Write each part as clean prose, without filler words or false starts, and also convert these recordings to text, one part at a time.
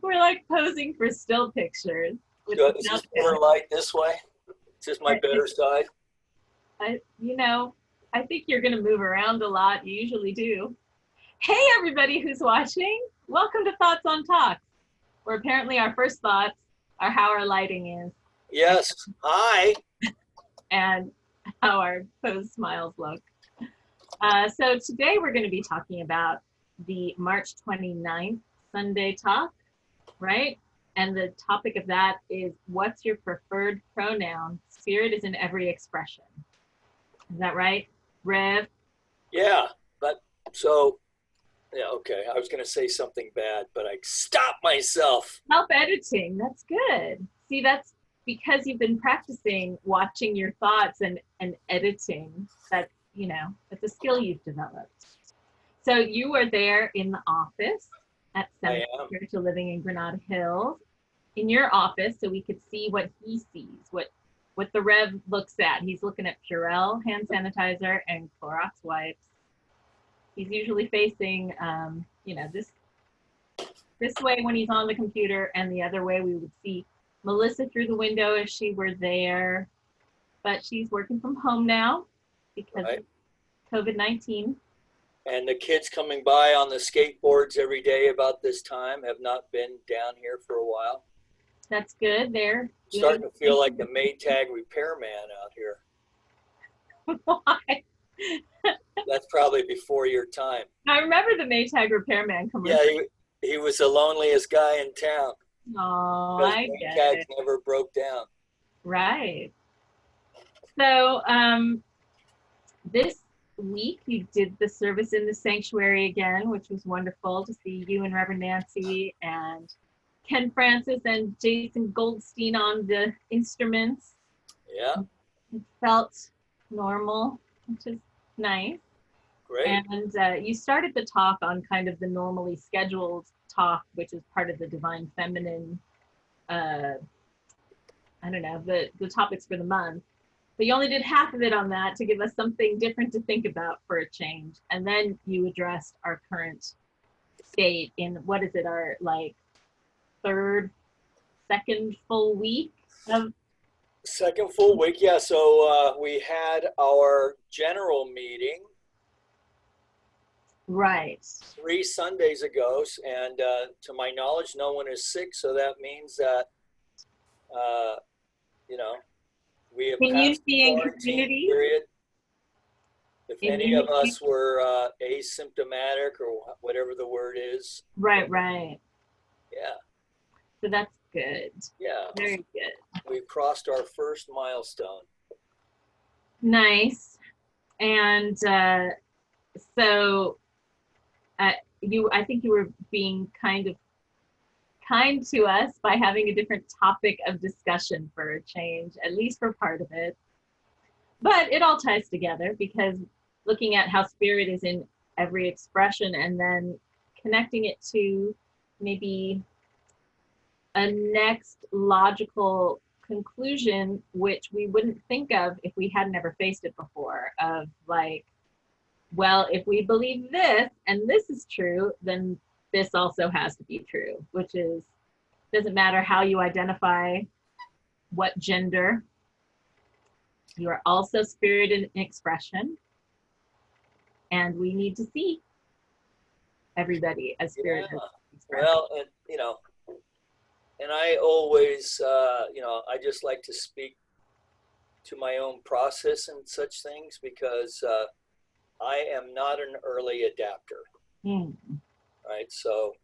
We're like posing for still pictures. Is this better light this way? Is this my better side? I think you're going to move around a lot. You usually do. Hey, everybody who's watching. Welcome to Thoughts on Talks, where apparently our first thoughts are how our lighting is. Yes. Hi. And how our posed smiles look. So today we're going to be talking about the March 29th Sunday talk, right? And the topic of that is, what's your preferred pronoun? Spirit is in every expression. Is that right, Rev? Yeah, but so, yeah, okay. I was going to say something bad, but I stopped myself. Self-editing, that's good. See, that's because you've been practicing watching your thoughts and editing. That, it's a skill you've developed. So you were there in the office at Center Spiritual Living in Granada Hills, in your office, so we could see what he sees, what the Rev looks at. He's looking at Purell hand sanitizer and Clorox wipes. He's usually facing, this way when he's on the computer, and the other way we would see Melissa through the window if she were there. But she's working from home now because of COVID-19. And the kids coming by on the skateboards every day about this time have not been down here for a while. That's good. They're starting to feel like the Maytag repairman out here. Why? That's probably before your time. I remember the Maytag repairman commercial. Yeah, he was the loneliest guy in town. Oh, I get Maytags it. never broke down. Right. So this week you did the service in the sanctuary again, which was wonderful to see you and Reverend Nancy and Ken Francis and Jason Goldstein on the instruments. Yeah. It felt normal, which is nice. Great. And you started the talk on kind of the normally scheduled talk, which is part of the Divine Feminine, the topics for the month. But you only did half of it on that to give us something different to think about for a change. And then you addressed our current state in, what is it, our second full week of? Second full week, yeah. So we had our general meeting. Right. 3 Sundays ago, and to my knowledge, no one is sick. So that means that, we have passed the quarantine period. If any of us were asymptomatic or whatever the word is. Right. Yeah. So that's good. Yeah. Very good. We crossed our first milestone. Nice. And so I think you were being kind to us by having a different topic of discussion for a change, at least for part of it. But it all ties together, because looking at how spirit is in every expression and then connecting it to maybe a next logical conclusion, which we wouldn't think of if we had never faced it before, of well, if we believe this and this is true, then this also has to be true, which is, doesn't matter how you identify, what gender, you are also spirit in expression. And we need to see everybody as spirit. Yeah. Well, and I always, I just like to speak to my own process and such things, because I am not an early adapter. Right? So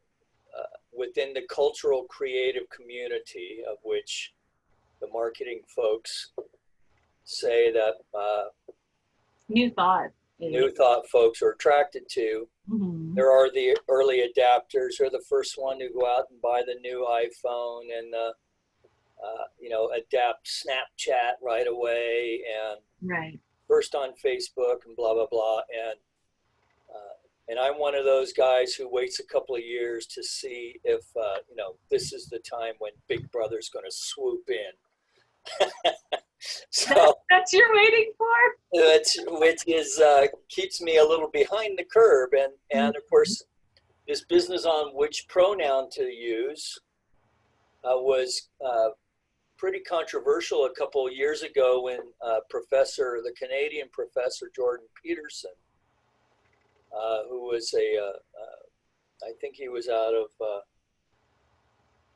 within the cultural creative community, of which the marketing folks say that New thought folks are attracted to, there are the early adapters, who are the first one to go out and buy the new iPhone and adapt Snapchat right away, and first on Facebook and blah blah blah, and I'm one of those guys who waits a couple of years to see if this is the time when Big Brother's going to swoop in. So that's you're waiting for? Which is keeps me a little behind the curve, and of course this business on which pronoun to use was pretty controversial a couple of years ago when the Canadian professor Jordan Peterson, who was I think he was out of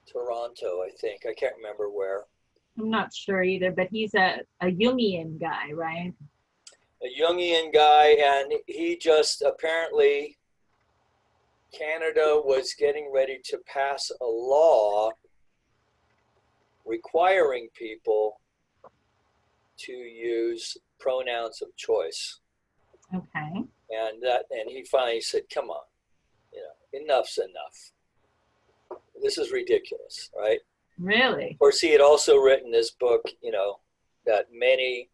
Toronto, I think. I can't remember where. I'm not sure either, but he's a Jungian guy, right? A Jungian guy, and he just apparently, Canada was getting ready to pass a law requiring people to use pronouns of choice. Okay. And he finally said, come on, enough's enough. This is ridiculous, right? Really? Of course, he had also written this book, that many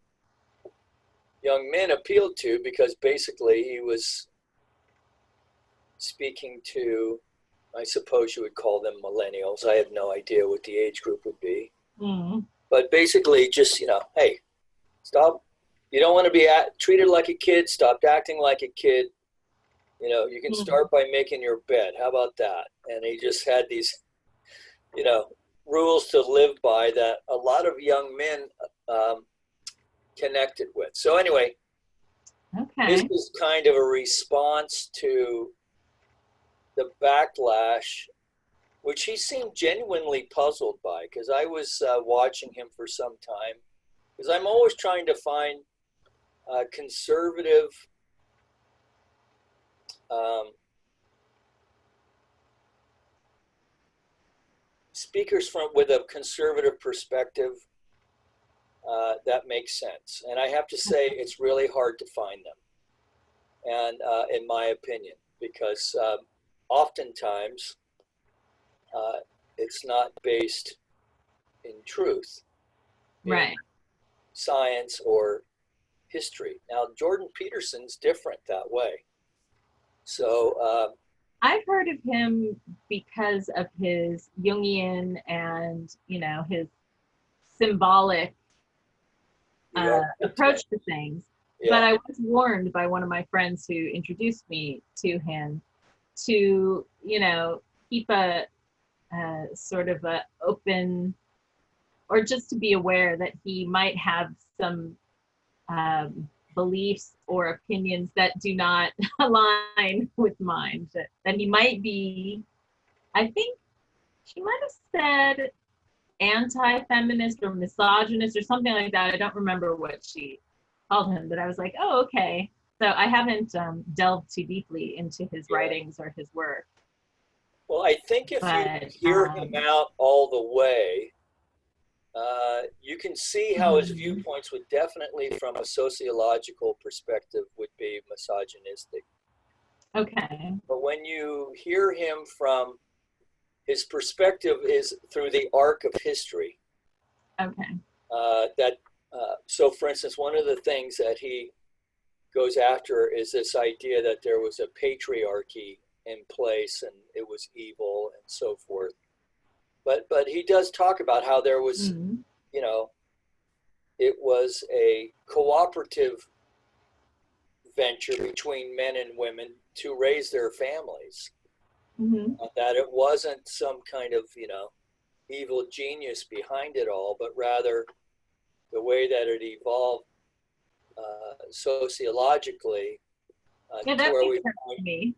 young men appealed to, because basically he was speaking to, I suppose you would call them millennials. I have no idea what the age group would be. Mm. But basically just, hey, stop. You don't want to be treated like a kid. Stop acting like a kid. You can start by making your bed. How about that? And he just had these, rules to live by that a lot of young men connected with. So anyway, this is kind of a response to the backlash, which he seemed genuinely puzzled by, because I was watching him for some time, because I'm always trying to find conservative speakers with a conservative perspective that makes sense. And I have to say, it's really hard to find them, and in my opinion, because oftentimes it's not based in truth, Right, in science or history. Now, Jordan Peterson's different that way. So I've heard of him because of his Jungian and, his symbolic approach to things. Yeah. But I was warned by one of my friends who introduced me to him to, keep a sort of a open, or just to be aware that he might have some beliefs or opinions that do not align with mine, that he might be, I think she might have said anti-feminist or misogynist or something like that. I don't remember what she called him, but I was like, oh, okay. So I haven't delved too deeply into his writings or his work. Well, I think if you hear him out all the way, you can see how his viewpoints would definitely, from a sociological perspective, would be misogynistic. Okay. But when you hear him from, his perspective is through the arc of history. Okay. So, for instance, one of the things that he goes after is this idea that there was a patriarchy in place and it was evil and so forth. But he does talk about how there was, it was a cooperative venture between men and women to raise their families. That it wasn't some kind of, evil genius behind it all, but rather the way that it evolved sociologically. Yeah, that makes sense to me.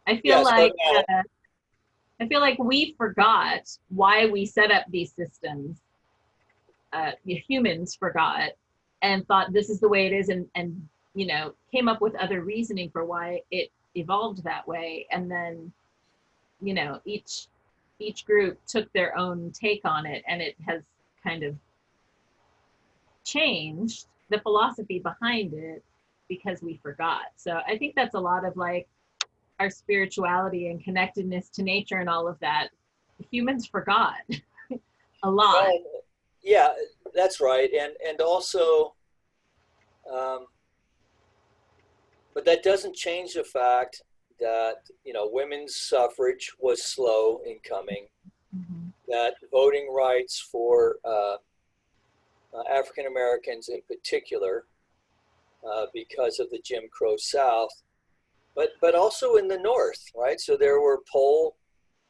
I feel like I feel like we forgot why we set up these systems. Humans forgot and thought this is the way it is, and came up with other reasoning for why it evolved that way. And then, each group took their own take on it, and it has kind of changed the philosophy behind it because we forgot. So I think that's a lot of like our spirituality and connectedness to nature and all of that. Humans forgot a lot. Well, yeah, that's right. And also, but that doesn't change the fact that, women's suffrage was slow in coming, that voting rights for African Americans in particular, because of the Jim Crow South, but also in the north, right? So there were poll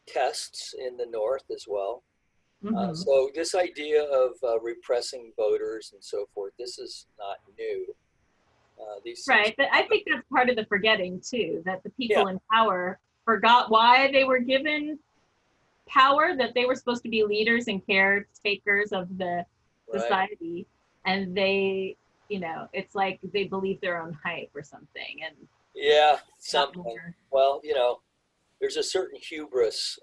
tests in the north as well. So this idea of repressing voters and so forth, this is not new. Right, but I think that's part of the forgetting too, that the people in power forgot why they were given power, that they were supposed to be leaders and caretakers of the society, and they, you know, it's like they believe their own hype or something. And something. Well, you know, there's a certain hubris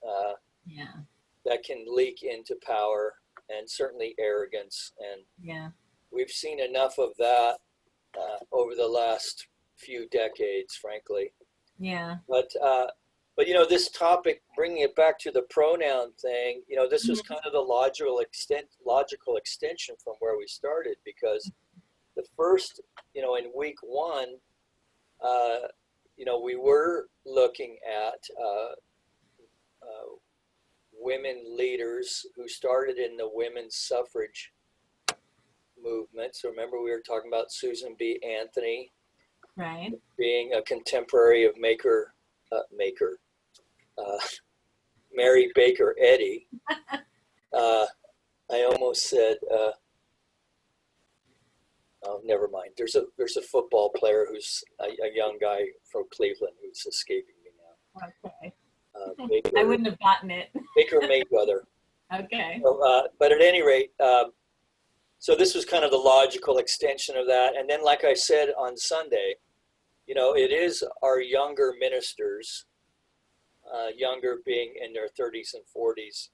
that can leak into power, and certainly arrogance, and we've seen enough of that over the last few decades, frankly. But you know, this topic, bringing it back to the pronoun thing, you know, this was kind of the logical extension from where we started, because the first, you know, in week one, you know, we were looking at women leaders who started in the women's suffrage movement. So remember, we were talking about Susan B. Anthony, being a contemporary of Mary Baker Eddy. I almost said, oh, never mind. There's a football player who's a young guy from Cleveland who's escaping me now. Okay. Baker, I wouldn't have gotten it. Baker Mayweather. Okay. So, but at any rate, so this was kind of the logical extension of that. And then, like I said on Sunday, you know, it is our younger ministers, younger being in their 30s and 40s,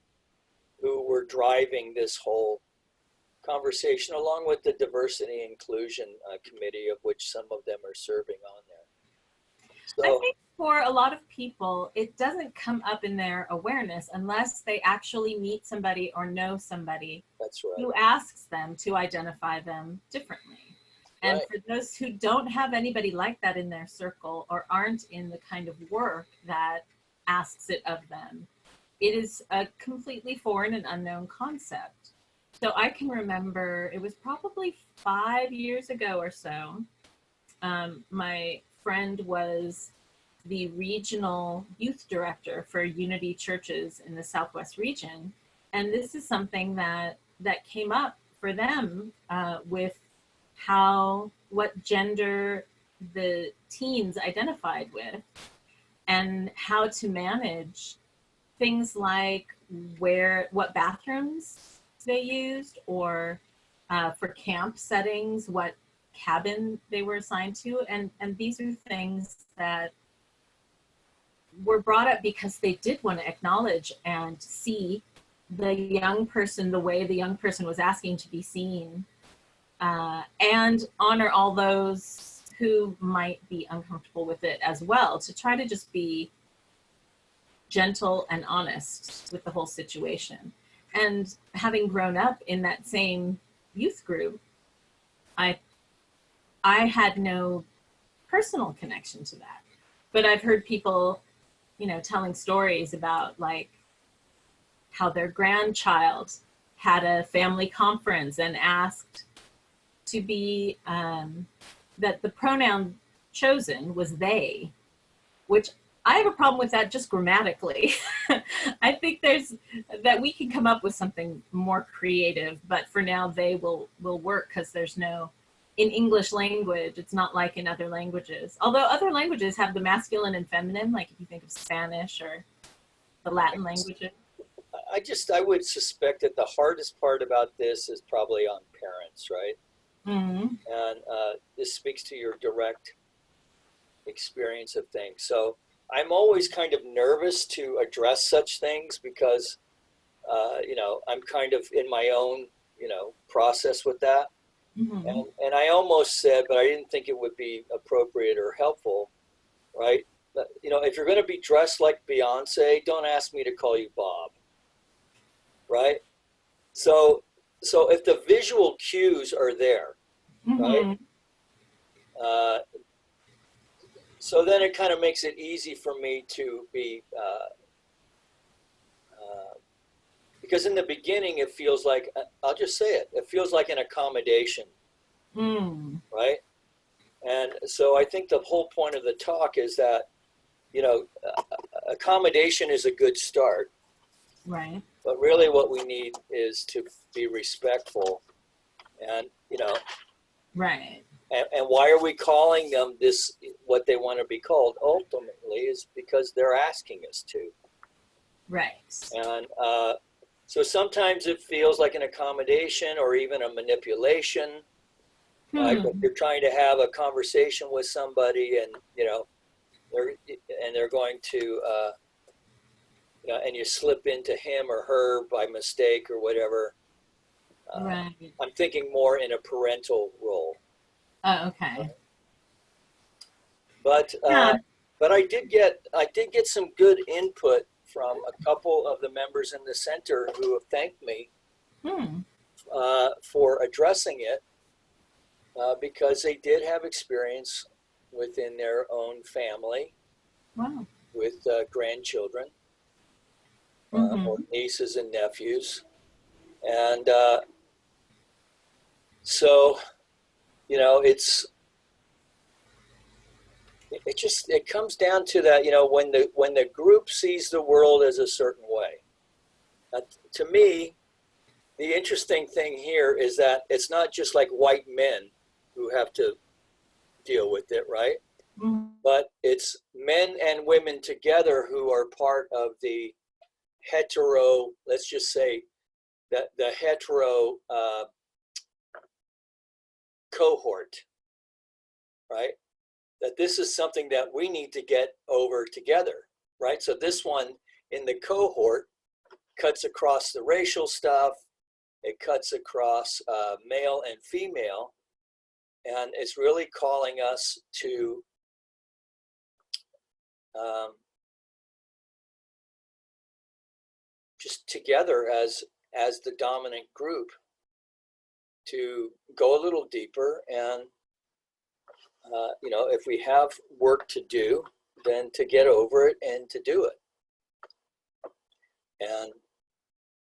who were driving this whole conversation, along with the diversity and inclusion committee, of which some of them are serving on there. So, I think for a lot of people, it doesn't come up in their awareness unless they actually meet somebody or know somebody who asks them to identify them differently. And for those who don't have anybody like that in their circle, or aren't in the kind of work that asks it of them, it is a completely foreign and unknown concept. So I can remember, it was probably 5 years ago or so, my friend was the regional youth director for Unity churches in the Southwest region. And this is something that came up for them with what gender the teens identified with, and how to manage things like what bathrooms they used, or for camp settings, what cabin they were assigned to. And these are things that were brought up because they did want to acknowledge and see the young person the way the young person was asking to be seen, and honor all those who might be uncomfortable with it as well, to try to just be gentle and honest with the whole situation. And having grown up in that same youth group, I had no personal connection to that. But I've heard people, you know, telling stories about like how their grandchild had a family conference and asked to be, that the pronoun chosen was they, which I have a problem with that just grammatically. I think that we can come up with something more creative, but for now they will work, because there's no, in English language, it's not like in other languages. Although other languages have the masculine and feminine, like if you think of Spanish or the Latin languages. I would suspect that the hardest part about this is probably on parents, right? And this speaks to your direct experience of things. So I'm always kind of nervous to address such things, because, you know, I'm kind of in my own, you know, process with that. And I almost said, but I didn't think it would be appropriate or helpful, right? But, you know, if you're going to be dressed like Beyonce, don't ask me to call you Bob, right? So if the visual cues are there, right? So then it kind of makes it easy for me to be, because in the beginning it feels like, I'll just say it, it feels like an accommodation, right? And so I think the whole point of the talk is that, you know, accommodation is a good start. Right. But really what we need is to be respectful and, you know. Right. And why are we calling them this, what they want to be called? Ultimately is because they're asking us to. Right. And so sometimes it feels like an accommodation or even a manipulation. Like if you're trying to have a conversation with somebody and, you know, they're going to, you know, and you slip into him or her by mistake or whatever. Right. I'm thinking more in a parental role. Oh, okay. But I did get some good input from a couple of the members in the center who have thanked me for addressing it because they did have experience within their own family. Wow. With grandchildren or nieces and nephews, and so, you know, it comes down to that, you know, when the group sees the world as a certain way. To me, the interesting thing here is that it's not just like white men who have to deal with it, right? But it's men and women together who are part of the hetero, let's just say that the hetero cohort, right? That this is something that we need to get over together, right? So this one in the cohort cuts across the racial stuff, it cuts across male and female, and it's really calling us to just together as the dominant group to go a little deeper and you know, if we have work to do, then to get over it and to do it. And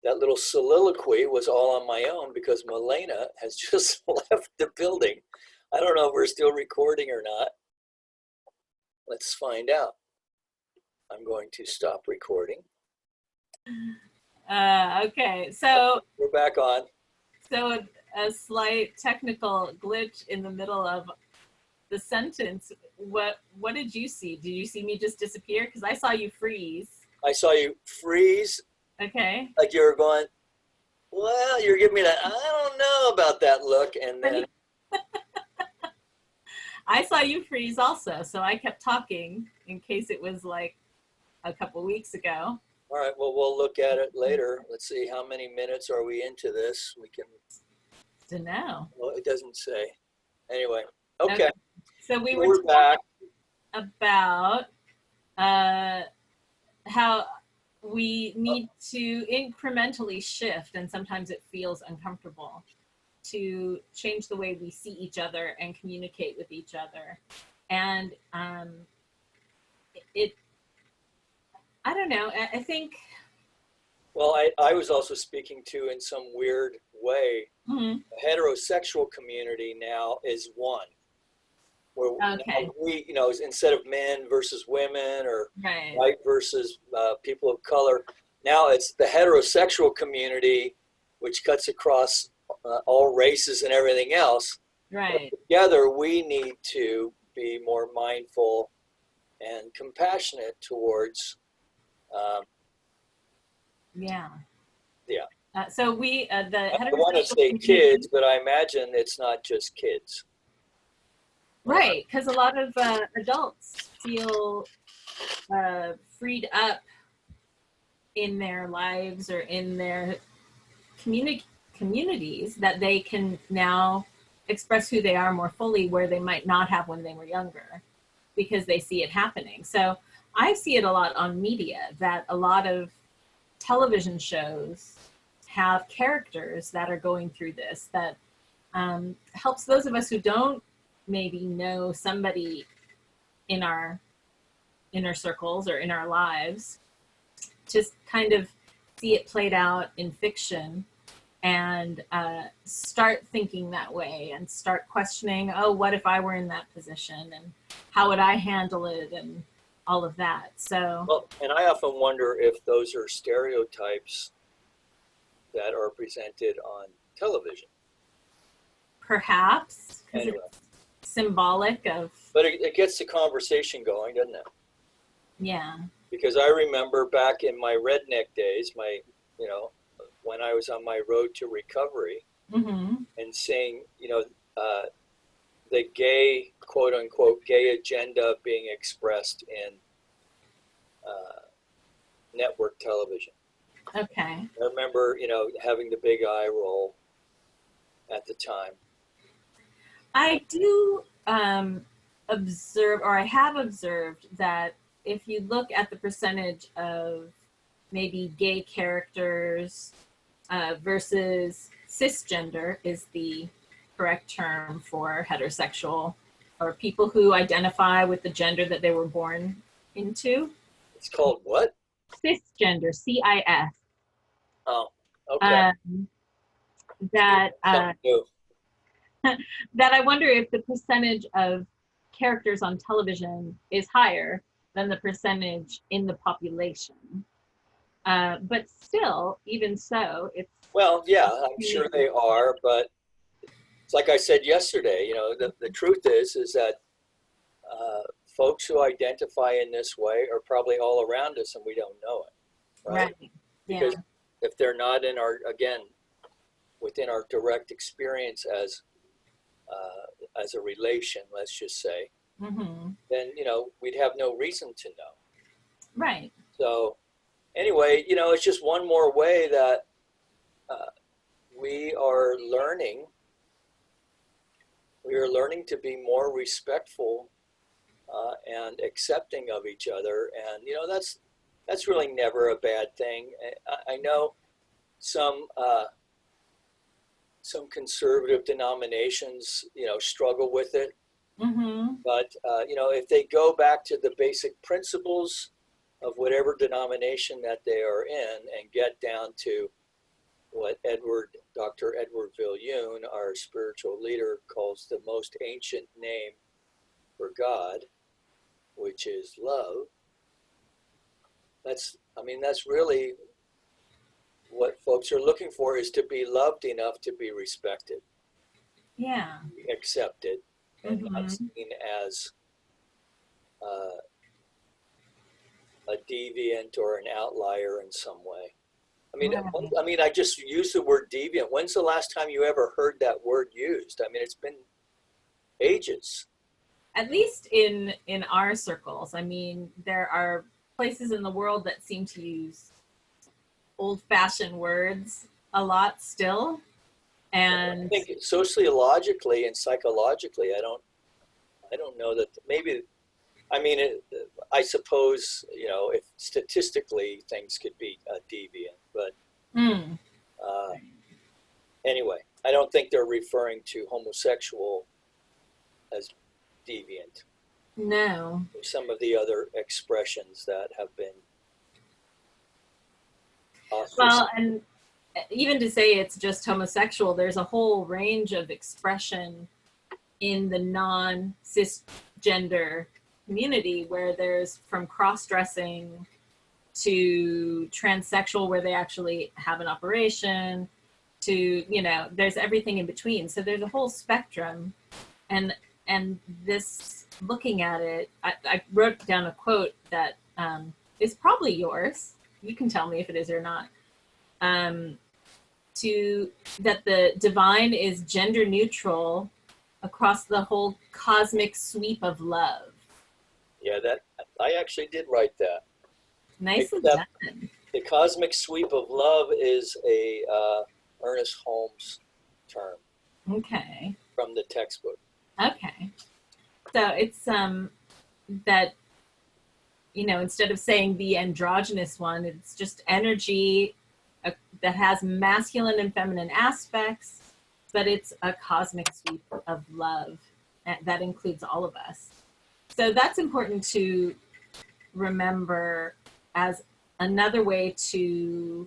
that little soliloquy was all on my own because Malayna has just left the building. I don't know if we're still recording or not. Let's find out. I'm going to stop recording. Okay, so we're back on. So a slight technical glitch in the middle of the sentence. What did you see? Did you see me just disappear? Because I saw you freeze. I saw you freeze. Okay. Like you were going, well, you're giving me that, I don't know about that look. And then I saw you freeze also. So I kept talking in case it was like a couple weeks ago. All right, well, we'll look at it later. Let's see, how many minutes are we into this? We can. To know. Well, it doesn't say. Anyway, okay. So we're back about how we need to incrementally shift, and sometimes it feels uncomfortable, to change the way we see each other and communicate with each other. And I don't know, I think. Well, I was also speaking to, in some weird way, the heterosexual community now is one. Where we, you know, instead of men versus women or white versus people of color, now it's the heterosexual community, which cuts across all races and everything else. Right. But together, we need to be more mindful and compassionate towards. Yeah. So we, I want to say kids, but I imagine it's not just kids. Right, because a lot of adults feel freed up in their lives or in their communities that they can now express who they are more fully, where they might not have when they were younger, because they see it happening. So I see it a lot on media, that a lot of television shows have characters that are going through this, that helps those of us who don't maybe know somebody in our inner circles or in our lives, just kind of see it played out in fiction and start thinking that way and start questioning, oh, what if I were in that position and how would I handle it and all of that. So, well, and I often wonder if those are stereotypes that are presented on television. perhaps because Anyway, it's symbolic of, but it gets the conversation going, doesn't it? yeah. Because I remember back in my redneck days, you know, when I was on my road to recovery, Mm-hmm. and seeing, the gay, quote unquote, gay agenda being expressed in network television. Okay. I remember, having the big eye roll at the time. I do observe, or I have observed, that if you look at the percentage of maybe gay characters versus cisgender is the correct term for heterosexual, or people who identify with the gender that they were born into. It's called what? Cisgender, CIS. Oh, okay. That Something new. that I wonder if the percentage of characters on television is higher than the percentage in the population. But still, even so, it's... Well, yeah, I'm sure they are, but it's like I said yesterday, the truth is that folks who identify in this way are probably all around us and we don't know it, right? Because if they're not within our direct experience as a relation, let's just say, mm-hmm. then, we'd have no reason to know. Right. So anyway, it's just one more way that we are learning to be more respectful and accepting of each other. And, that's really never a bad thing. I know some conservative denominations, struggle with it. Mm-hmm. But, if they go back to the basic principles of whatever denomination that they are in and get down to what Dr. Edward Viljoen, our spiritual leader, calls the most ancient name for God, which is love. That's really what folks are looking for, is to be loved enough to be respected. Yeah. Accepted, and mm-hmm. not seen as a deviant or an outlier in some way. Right. I just use the word deviant. When's the last time you ever heard that word used? It's been ages. At least in our circles. There are places in the world that seem to use old-fashioned words a lot still. And I think sociologically and psychologically, I don't know that maybe. I suppose, if statistically things could be deviant, but anyway, I don't think they're referring to homosexual as deviant. No. Some of the other expressions that have been ostracized. Well, and even to say it's just homosexual, there's a whole range of expression in the non-cisgender community, where there's from cross-dressing to transsexual, where they actually have an operation, to, there's everything in between. So there's a whole spectrum. And this, looking at it, I wrote down a quote that is probably yours. You can tell me if it is or not. That the divine is gender neutral across the whole cosmic sweep of love. Yeah, I actually did write that. Nicely done. The cosmic sweep of love is a Ernest Holmes term. Okay. From the textbook. Okay. So it's that, instead of saying the androgynous one, it's just energy that has masculine and feminine aspects, but it's a cosmic sweep of love that includes all of us. So that's important to remember as another way to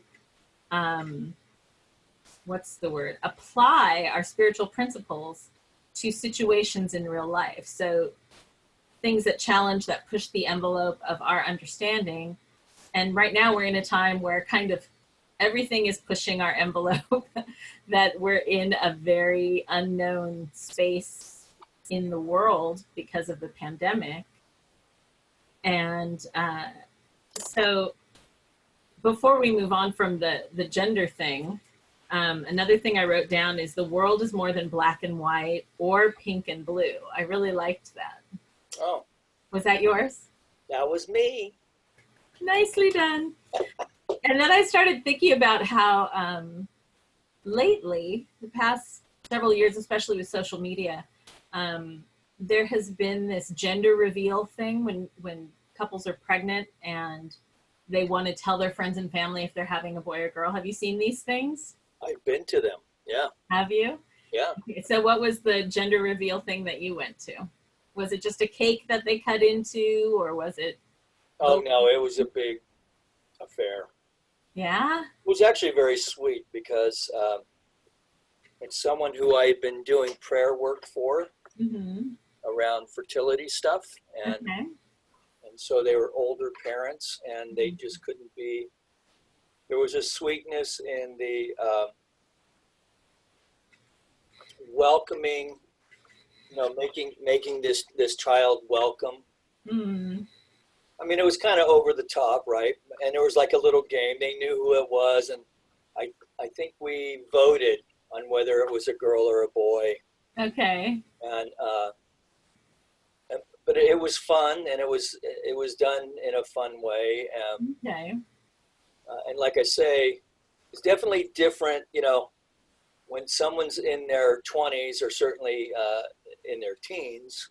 what's the word, apply our spiritual principles to situations in real life. So things that challenge, that push the envelope of our understanding. And right now we're in a time where kind of everything is pushing our envelope, that we're in a very unknown space in the world because of the pandemic. And so before we move on from the gender thing, another thing I wrote down is the world is more than black and white or pink and blue. I really liked that. Oh. Was that yours? That was me. Nicely done. And then I started thinking about how lately, the past several years, especially with social media, there has been this gender reveal thing when couples are pregnant and they want to tell their friends and family if they're having a boy or girl. Have you seen these things? I've been to them. Yeah. Have you? Yeah. Okay, so what was the gender reveal thing that you went to? Was it just a cake that they cut into, or was it? Oh, no, it was a big affair. Yeah? It was actually very sweet because it's someone who I had been doing prayer work for around fertility stuff. And, and so they were older parents, and they just couldn't be. There was a sweetness in the welcoming, you know, making this child welcome. I mean, it was kind of over the top, right? And there was like a little game. They knew who it was, and I think we voted on whether it was a girl or a boy. Okay. And but it was fun, and it was done in a fun way. Okay. And like I say, it's definitely different, you know, when someone's in their 20s or certainly in their teens,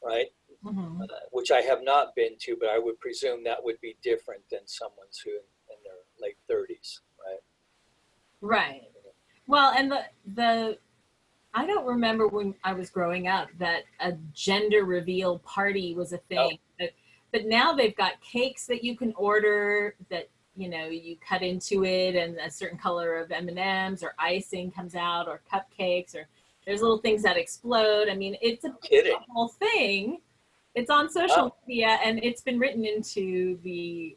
right? Which I have not been to, but I would presume that would be different than someone's who in their late 30s, right? Right. Well, and the I don't remember when I was growing up that a gender reveal party was a thing. Oh. But now they've got cakes that you can order that, you know, you cut into it and a certain color of M&Ms or icing comes out, or cupcakes, or there's little things that explode. I mean, it's a whole thing. It's on social media, and it's been written into the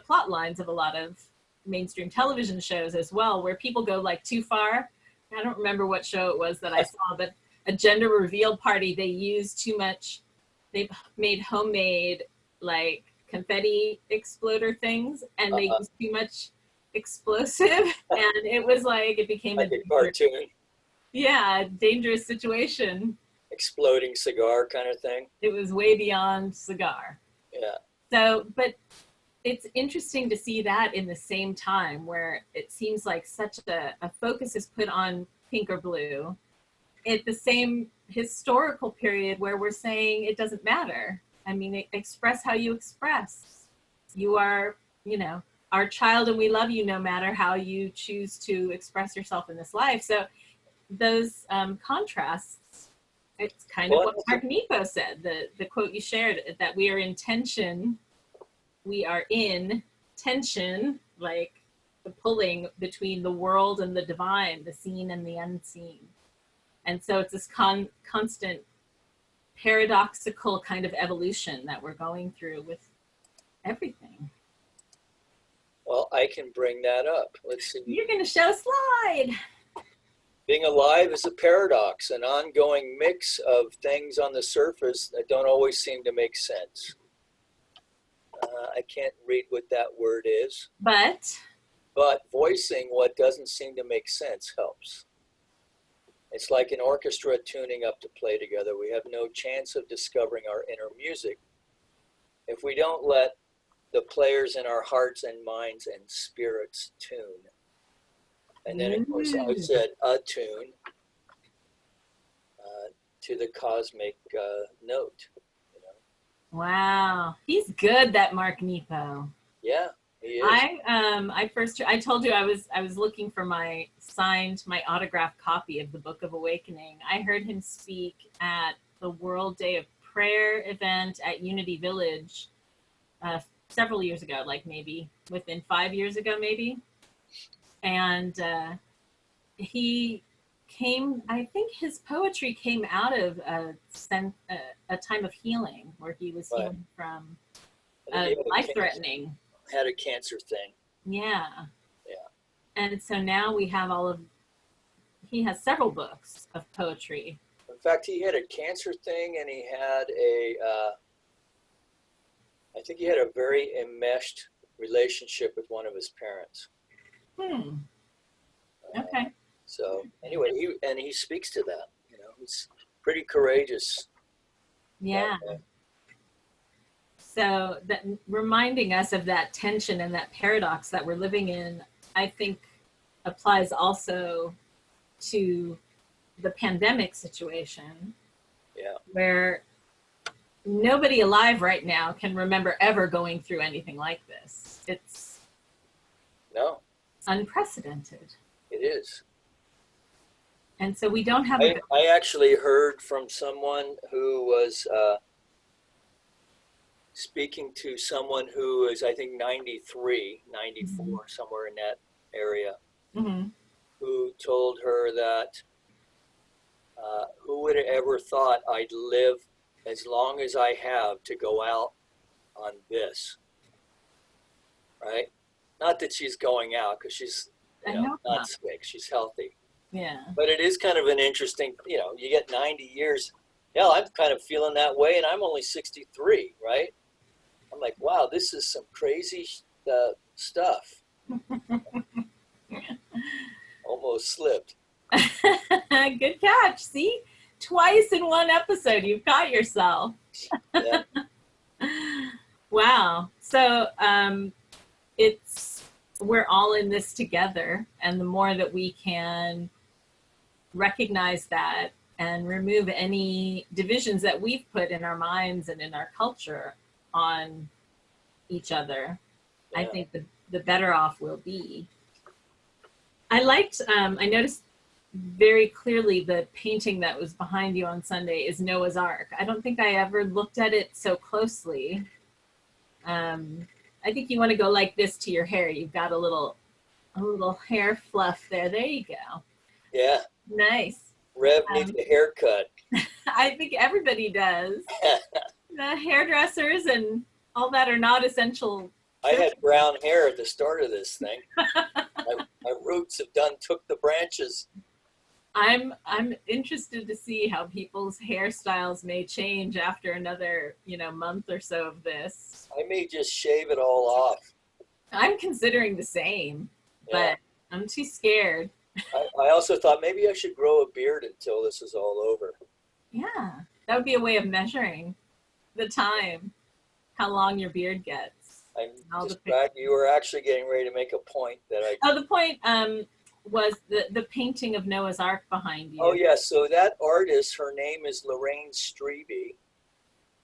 plot lines of a lot of mainstream television shows as well, where people go like too far. I don't remember what show it was that I saw, but a gender reveal party, they used too much. They've made homemade like confetti exploder things, and they used too much explosive, and it was like, it became like a cartoon. Yeah, dangerous situation. Exploding cigar kind of thing. It was way beyond cigar. Yeah. So, but it's interesting to see that in the same time where it seems like such a focus is put on pink or blue at the same historical period where we're saying it doesn't matter. I mean, express how you express. You are, you know, our child, and we love you no matter how you choose to express yourself in this life. So those contrasts, it's kind of what Mark Nepo said, the quote you shared, that we are in tension, like the pulling between the world and the divine, the seen and the unseen. And so it's this constant paradoxical kind of evolution that we're going through with everything. Well, I can bring that up. Let's see. You're going to show a slide. Being alive is a paradox, an ongoing mix of things on the surface that don't always seem to make sense. I can't read what that word is. But voicing what doesn't seem to make sense helps. It's like an orchestra tuning up to play together. We have no chance of discovering our inner music if we don't let the players in our hearts and minds and spirits tune. And then, of course, I said attune to the cosmic note. You know? Wow, he's good, that Mark Nepo. Yeah, he is. I told you I was looking for my autographed copy of the Book of Awakening. I heard him speak at the World Day of Prayer event at Unity Village several years ago, like maybe within 5 years ago, maybe. And he came, I think his poetry came out of a time of healing where he was Right. healing from I think he life-threatening. had a cancer thing. Yeah. Yeah. And so now we have he has several books of poetry. In fact, he had a cancer thing, and he had I think he had a very enmeshed relationship with one of his parents. Okay. So anyway, he speaks to that. You know, he's pretty courageous. Yeah. So that reminding us of that tension and that paradox that we're living in, I think applies also to the pandemic situation. Yeah. Where nobody alive right now can remember ever going through anything like this. It's unprecedented. It is. And so we don't have. I actually heard from someone who was speaking to someone who is, I think, 93, 94, mm-hmm. somewhere in that area, mm-hmm. who told her that who would have ever thought I'd live as long as I have to go out on this, right? Not that she's going out, because she's not sick, she's healthy. Yeah. But it is kind of an interesting, you get 90 years. Hell, I'm kind of feeling that way, and I'm only 63, right? I'm like, wow, this is some crazy stuff. Almost slipped. Good catch. See? Twice in one episode, you've caught yourself. Yeah. Wow. So we're all in this together, and the more that we can recognize that and remove any divisions that we've put in our minds and in our culture on each other, yeah. I think the better off we'll be. I noticed very clearly the painting that was behind you on Sunday is Noah's Ark. I don't think I ever looked at it so closely. I think you want to go like this to your hair. You've got a little hair fluff there. There you go. Yeah. Nice. Rev needs a haircut. I think everybody does. The hairdressers and all that are not essential. I had brown hair at the start of this thing. My roots took the branches. I'm interested to see how people's hairstyles may change after another, month or so of this. I may just shave it all off. I'm considering the same, but I'm too scared. I also thought maybe I should grow a beard until this is all over. Yeah, that would be a way of measuring the time, how long your beard gets. I'm just glad you were actually getting ready to make a point that I... Oh, the point was the painting of Noah's Ark behind you. Oh, yeah. So that artist, her name is Lorraine Streiby.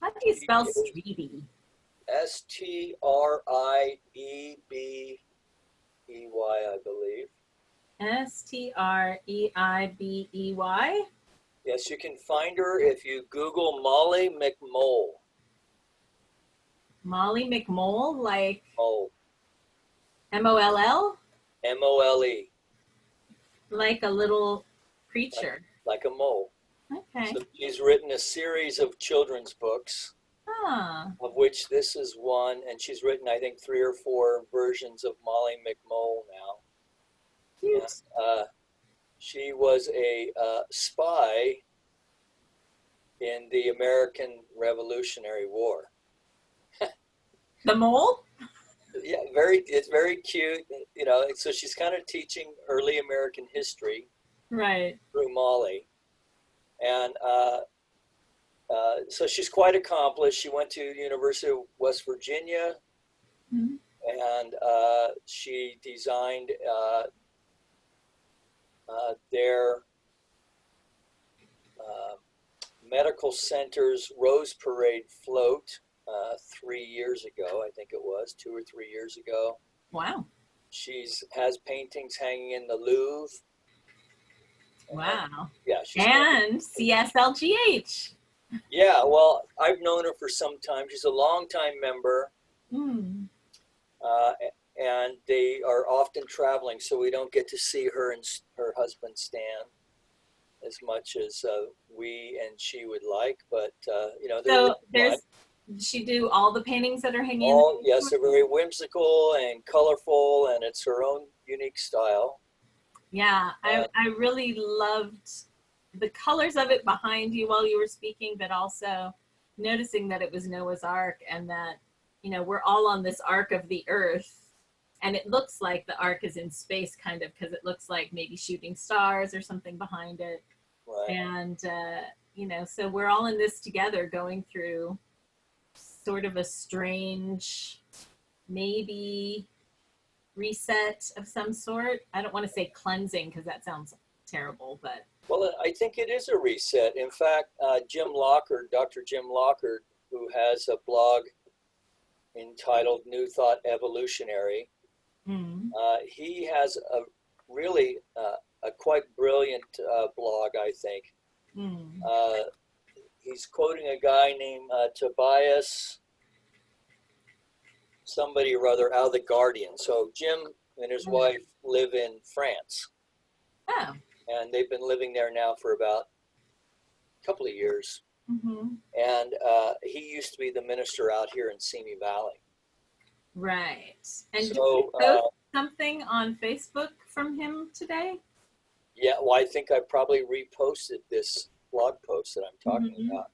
How do you spell Streiby? Streibbey, I believe. Streibbey? Yes, you can find her if you Google Molly McMorrow. Molly McMorrow, like Mole. M-O-L-L? M-O-L-E. Like a little creature. Like a mole. Okay. So she's written a series of children's books, of which this is one, and she's written, I think, 3 or 4 versions of Molly McMorrow now. Cute. And, she was a spy in the American Revolutionary War. The mole? Yeah, it's very cute. So she's kind of teaching early American history, right, through Molly, and so she's quite accomplished. She went to the University of West Virginia, mm-hmm. and she designed their medical center's Rose Parade float 3 years ago, I think it was 2 or 3 years ago. Wow. Has paintings hanging in the Louvre. Wow. Yeah. And CSLGH. Yeah, well, I've known her for some time. She's a longtime member. And and they are often traveling, so we don't get to see her and her husband Stan as much as we and she would like. But you know, So does she do all the paintings that are hanging? All, yes, they're very whimsical and colorful, and it's her own unique style. Yeah, I really loved the colors of it behind you while you were speaking, but also noticing that it was Noah's Ark, and that, you know, we're all on this ark of the earth, and it looks like the ark is in space, kind of, because it looks like maybe shooting stars or something behind it. Right. And you know, so we're all in this together, going through sort of a strange, maybe reset of some sort. I don't want to say cleansing because that sounds terrible, but. Well, I think it is a reset. In fact, Dr. Jim Lockard, who has a blog entitled New Thought Evolutionary, he has a really a quite brilliant blog, I think. He's quoting a guy named Tobias somebody or other out of The Guardian. So Jim and his wife live in France. Oh. And they've been living there now for about a couple of years. And he used to be the minister out here in Simi Valley. Right. And so, did you post something on Facebook from him today? Yeah, well, I think I probably reposted this blog post that I'm talking about.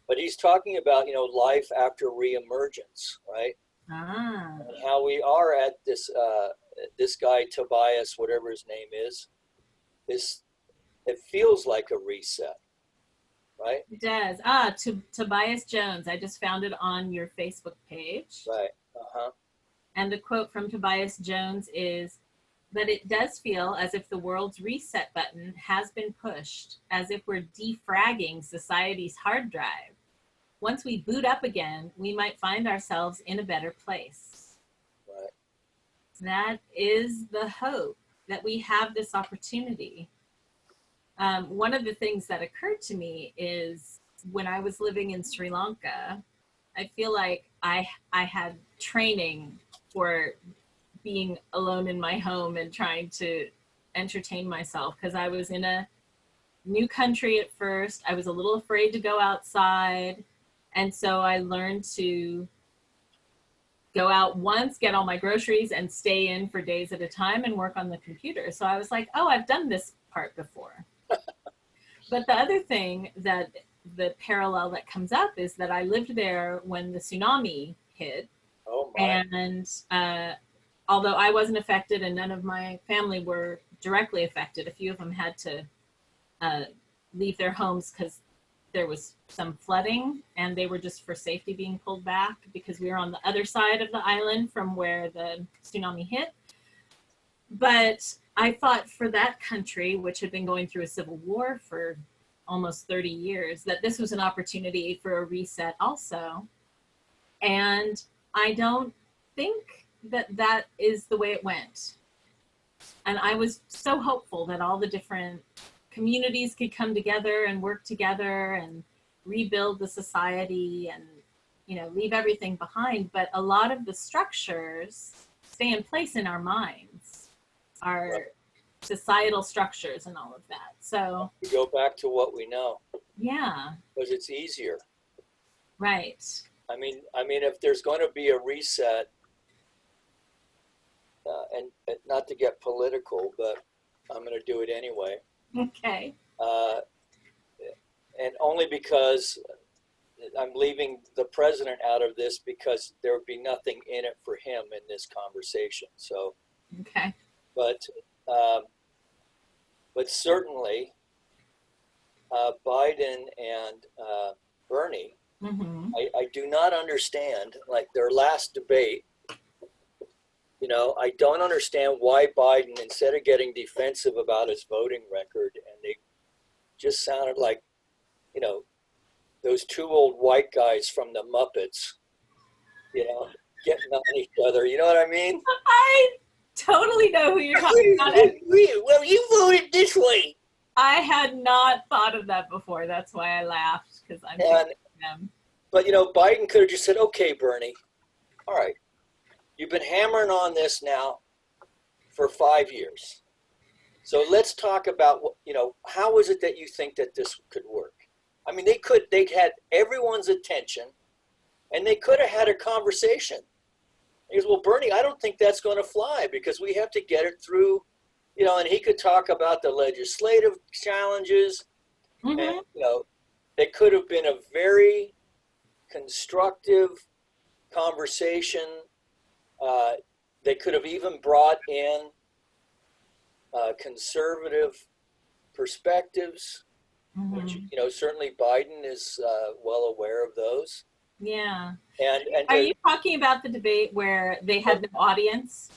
But he's talking about, you know, life after re-emergence, right? And how we are at this, this guy, Tobias, whatever his name is, it feels like a reset, right? It does. Tobias Jones. I just found it on your Facebook page. Right. And the quote from Tobias Jones is that it does feel as if the world's reset button has been pushed, as if we're defragging society's hard drive. Once we boot up again, we might find ourselves in a better place. Right. That is the hope, that we have this opportunity. One of the things that occurred to me is when I was living in Sri Lanka, I feel like I had training for being alone in my home and trying to entertain myself, because I was in a new country at first. I was a little afraid to go outside. And so I learned to go out once, get all my groceries, and stay in for days at a time and work on the computer. So I was like, oh, I've done this part before. But the other thing, that the parallel that comes up, is that I lived there when the tsunami hit. Oh my. And although I wasn't affected and none of my family were directly affected, a few of them had to leave their homes because there was some flooding, and they were just for safety being pulled back because we were on the other side of the island from where the tsunami hit. But I thought for that country, which had been going through a civil war for almost 30 years, that this was an opportunity for a reset also. And I don't think that that is the way it went. And I was so hopeful that all the different communities could come together and work together and rebuild the society and, you know, leave everything behind. But a lot of the structures stay in place in our minds, our societal structures and all of that. So we go back to what we know. Yeah. Because it's easier. Right. I mean, if there's going to be a reset, and not to get political, but I'm going to do it anyway. Okay. And only because I'm leaving the president out of this, because there would be nothing in it for him in this conversation. So, okay. But certainly, Biden and Bernie, I do not understand, like their last debate. You know, I don't understand why Biden, instead of getting defensive about his voting record, and they just sounded like, you know, those two old white guys from the Muppets, you know, getting on each other. You know what I mean? I totally know who you're talking about. Well, you voted this way. I had not thought of that before. That's why I laughed, because I'm thinking them. But, you know, Biden could have just said, okay, Bernie, all right. you've been hammering on this now for 5 years. So let's talk about, how is it that you think that this could work? I mean, they'd had everyone's attention, and they could have had a conversation. He goes, well, Bernie, I don't think that's going to fly because we have to get it through, and he could talk about the legislative challenges. Mm-hmm. And, it could have been a very constructive conversation. They could have even brought in conservative perspectives, Mm-hmm. which, certainly Biden is well aware of those. Yeah. And are you talking about the debate where they had no audience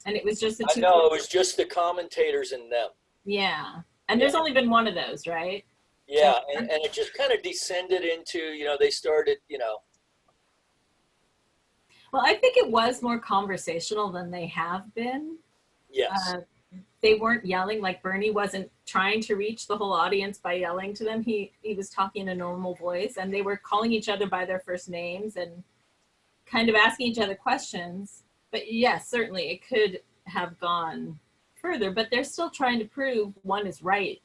and it was just the two? No, it was just the commentators and them. Yeah. And there's only been one of those, right? Yeah. And it just kind of descended into, they started, Well, I think it was more conversational than they have been. Yes. They weren't yelling, like Bernie wasn't trying to reach the whole audience by yelling to them. He was talking in a normal voice, and they were calling each other by their first names and kind of asking each other questions. But yes, certainly it could have gone further, but they're still trying to prove one is right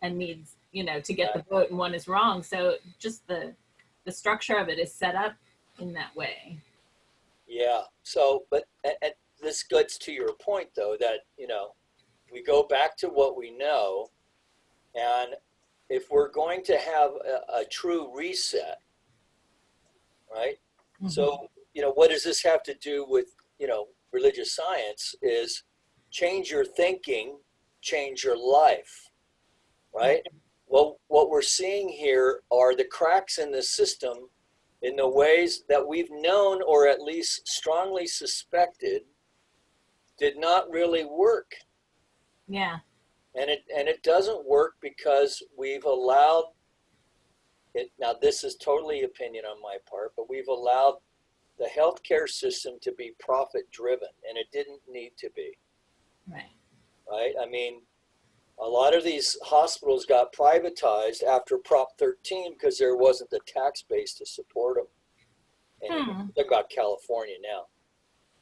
and needs, to get the vote, and one is wrong. So just the structure of it is set up in that way. Yeah. So, but and this gets to your point, though, that, we go back to what we know, and if we're going to have a true reset, right? Mm-hmm. So, what does this have to do with, religious science is change your thinking, change your life, right? Well, what we're seeing here are the cracks in the system in the ways that we've known, or at least strongly suspected, did not really work. Yeah. And it doesn't work because we've allowed it. Now, this is totally opinion on my part, but we've allowed the healthcare system to be profit driven, and it didn't need to be. Right. Right? I mean, a lot of these hospitals got privatized after Prop 13 because there wasn't the tax base to support them. And they've got California now.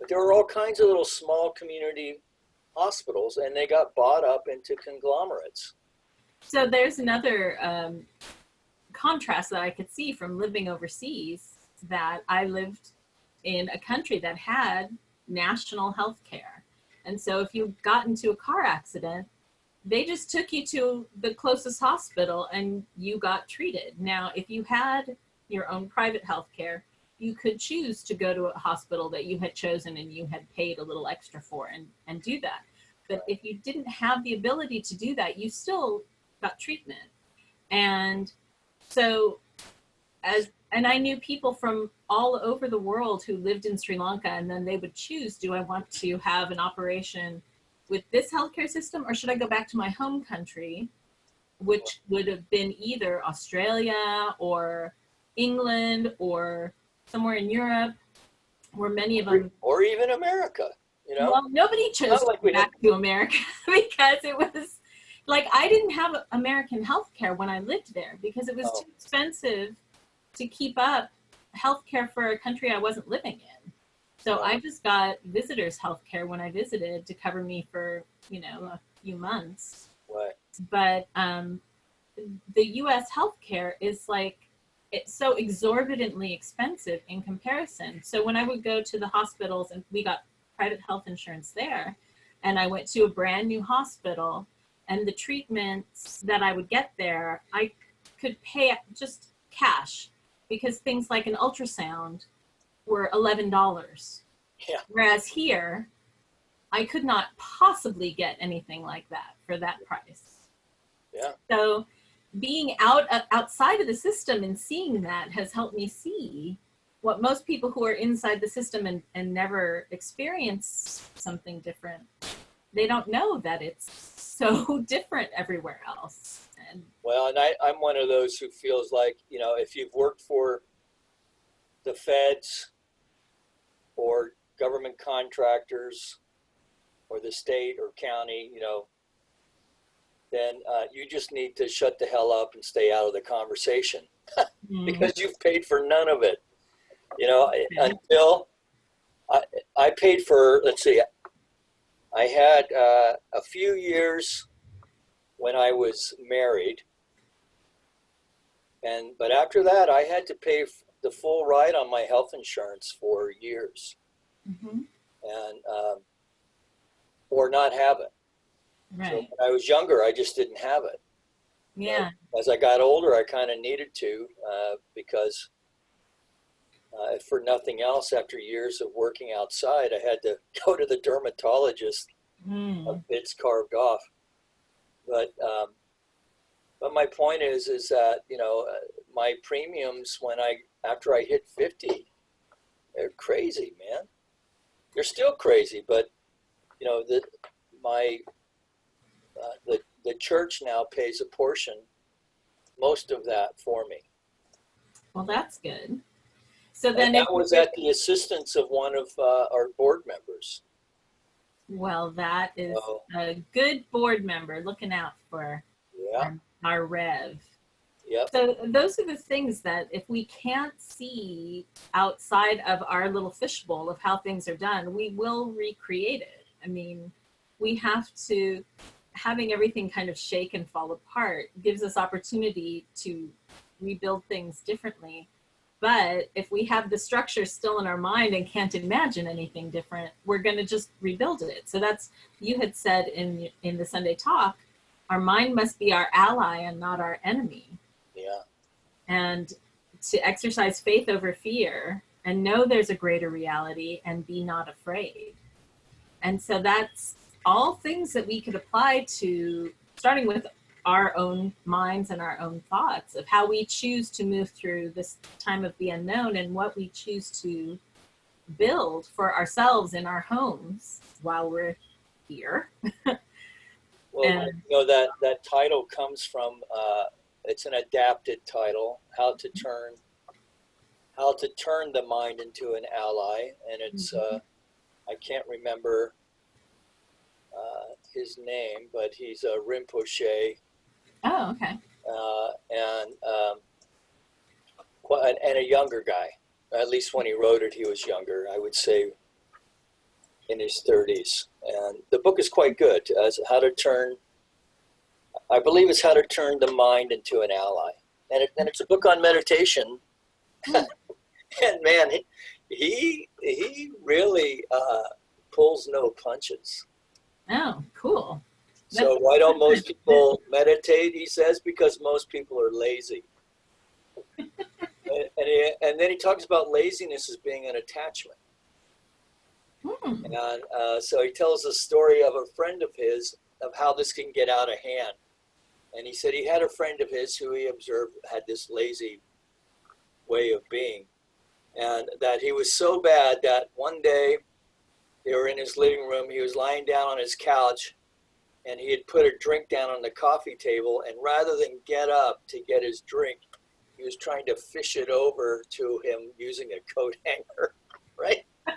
But there were all kinds of little small community hospitals, and they got bought up into conglomerates. So there's another contrast that I could see from living overseas, that I lived in a country that had national health care. And so if you got into a car accident, they just took you to the closest hospital and you got treated. Now, if you had your own private health care, you could choose to go to a hospital that you had chosen and you had paid a little extra for and do that. But if you didn't have the ability to do that, you still got treatment. And so and I knew people from all over the world who lived in Sri Lanka, and then they would choose, do I want to have an operation with this healthcare system, or should I go back to my home country, which would have been either Australia or England or somewhere in Europe, where many of them, or even America, Well, nobody chose to go back to America because it was like, I didn't have American health care when I lived there because it was too expensive to keep up health care for a country I wasn't living in. So I just got visitors health care when I visited to cover me for, a few months. Right. But the US healthcare is it's so exorbitantly expensive in comparison. So when I would go to the hospitals, and we got private health insurance there, and I went to a brand new hospital, and the treatments that I would get there, I could pay just cash, because things like an ultrasound were $11. Yeah. Whereas here, I could not possibly get anything like that for that price. Yeah. So being outside of the system and seeing that has helped me see what most people who are inside the system and never experience something different, they don't know that it's so different everywhere else. Well, and I'm one of those who feels like, if you've worked for the feds or government contractors or the state or county, then you just need to shut the hell up and stay out of the conversation because you've paid for none of it, until I paid for, let's see, I had a few years when I was married, but after that I had to pay the full ride on my health insurance for years, and or not have it. Right. So when I was younger, I just didn't have it. Yeah. But as I got older, I kind of needed to because if for nothing else, after years of working outside, I had to go to the dermatologist, bits carved off. But my point is that, you know, my premiums after I hit 50, they're crazy, man. They're still crazy, but you know, the church now pays a portion, most of that for me. Well, that's good. So then, and that was at the assistance of one of our board members. Well, that is a good board member looking out for our Rev. Yep. So those are the things that if we can't see outside of our little fishbowl of how things are done, we will recreate it. I mean, we have to, having everything kind of shake and fall apart gives us opportunity to rebuild things differently. But if we have the structure still in our mind and can't imagine anything different, we're going to just rebuild it. So that's, you had said in the Sunday talk, our mind must be our ally and not our enemy. Yeah. And to exercise faith over fear and know there's a greater reality and be not afraid. And so that's all things that we could apply to, starting with our own minds and our own thoughts of how we choose to move through this time of the unknown and what we choose to build for ourselves in our homes while we're here. Well, you know, that title comes from, it's an adapted title, how to turn the mind into an ally. And it's, I can't remember his name, but he's a Rinpoche. Oh, okay. And a younger guy. At least when he wrote it, he was younger. I would say in his 30s. And the book is quite good. As how to turn, I believe it's how to turn the mind into an ally. And it's a book on meditation. And man, he really pulls no punches. Oh, cool. So why don't most people meditate, he says? Because most people are lazy. and then he talks about laziness as being an attachment. And so he tells a story of a friend of his, of how this can get out of hand. And he said he had a friend of his who he observed had this lazy way of being. And that he was so bad that one day they were in his living room, he was lying down on his couch, and he had put a drink down on the coffee table, and rather than get up to get his drink, he was trying to fish it over to him using a coat hanger, right? And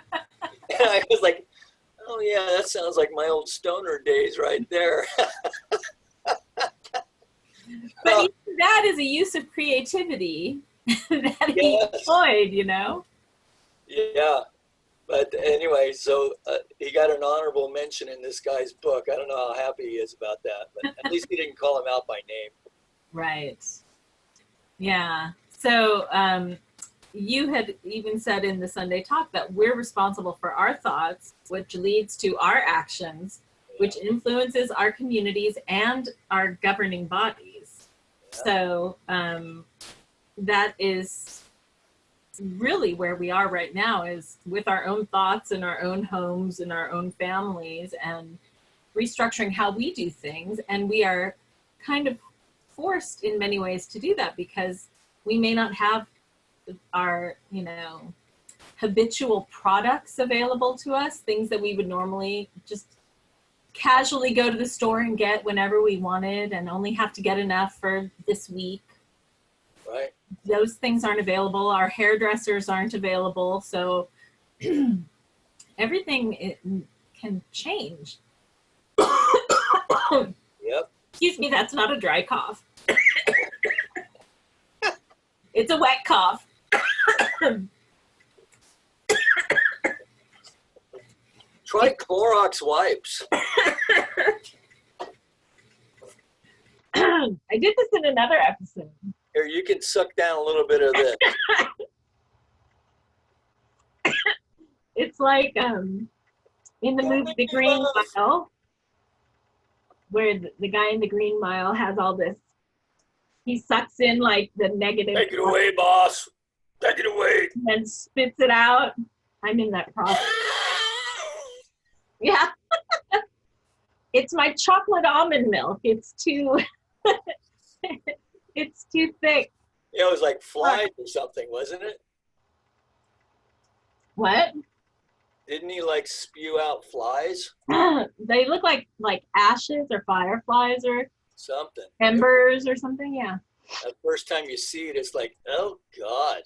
I was like, oh yeah, that sounds like my old stoner days right there. But even that is a use of creativity that he employed, you know? Yeah. But anyway, so he got an honorable mention in this guy's book. I don't know how happy he is about that, but at least he didn't call him out by name. Right. Yeah. So you had even said in the Sunday talk that we're responsible for our thoughts, which leads to our actions, which influences our communities and our governing bodies. Yeah. So that is really where we are right now, is with our own thoughts in our own homes and our own families and restructuring how we do things. And we are kind of forced in many ways to do that because we may not have our, you know, habitual products available to us, things that we would normally just casually go to the store and get whenever we wanted and only have to get enough for this week. Right. Those things aren't available. Our hairdressers aren't available. So everything can change. Yep. Excuse me, that's not a dry cough. It's a wet cough. Try Clorox wipes. I did this in another episode. Here, you can suck down a little bit of this. It's like in the movie The Green Mile, where the guy in The Green Mile has all this, he sucks in like the negative. Take it away, boss. Take it away. And then spits it out. I'm in that process. Yeah. It's my chocolate almond milk. It's too, it's too thick. It was like flies or something, wasn't it? What? Didn't he like spew out flies? They look like ashes or fireflies or Something. embers or something. Yeah. The first time you see it, it's like, oh God.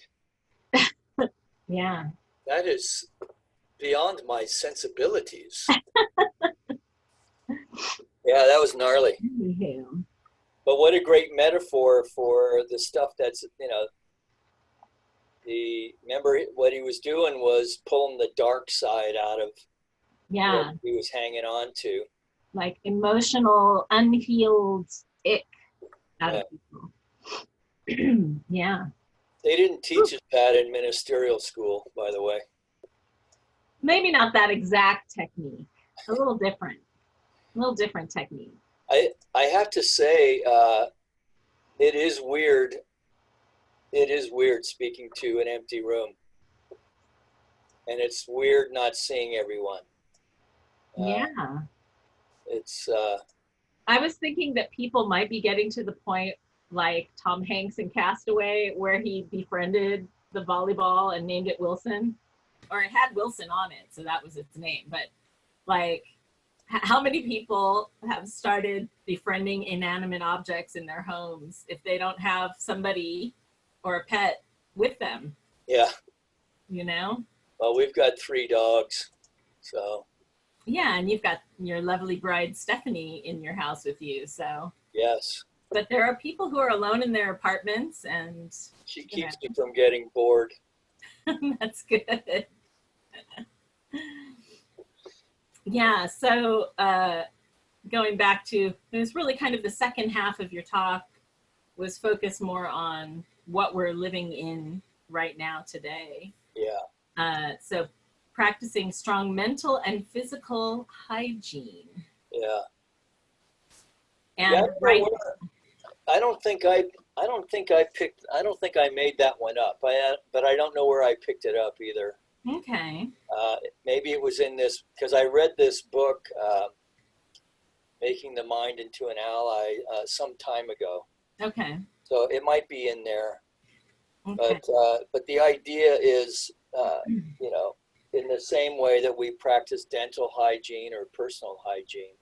Yeah. That is beyond my sensibilities. Yeah, that was gnarly. Yeah. But what a great metaphor for the stuff that's, remember what he was doing was pulling the dark side out of what he was hanging on to. Like emotional, unhealed ick out of people. Yeah. They didn't teach us that in ministerial school, by the way. Maybe not that exact technique. A little different. A little different technique. I have to say, it is weird. It is weird speaking to an empty room. And it's weird not seeing everyone. Yeah. It's... I was thinking that people might be getting to the point like Tom Hanks in Castaway, where he befriended the volleyball and named it Wilson. Or it had Wilson on it, so that was its name. But like, how many people have started befriending inanimate objects in their homes if they don't have somebody or a pet with them? Yeah. You know? Well, we've got 3 dogs, so. Yeah, and you've got your lovely bride Stephanie in your house with you, so. Yes. But there are people who are alone in their apartments, and she keeps me from getting bored. That's good. Yeah, so going back to, it was really kind of the second half of your talk was focused more on what we're living in right now today. Yeah. So practicing strong mental and physical hygiene. Yeah. And right. I don't think I made that one up, but I don't know where I picked it up either. Okay. Maybe it was in this, because I read this book, Making the Mind into an Ally, some time ago. Okay. So it might be in there. Okay. But the idea is, in the same way that we practice dental hygiene or personal hygiene,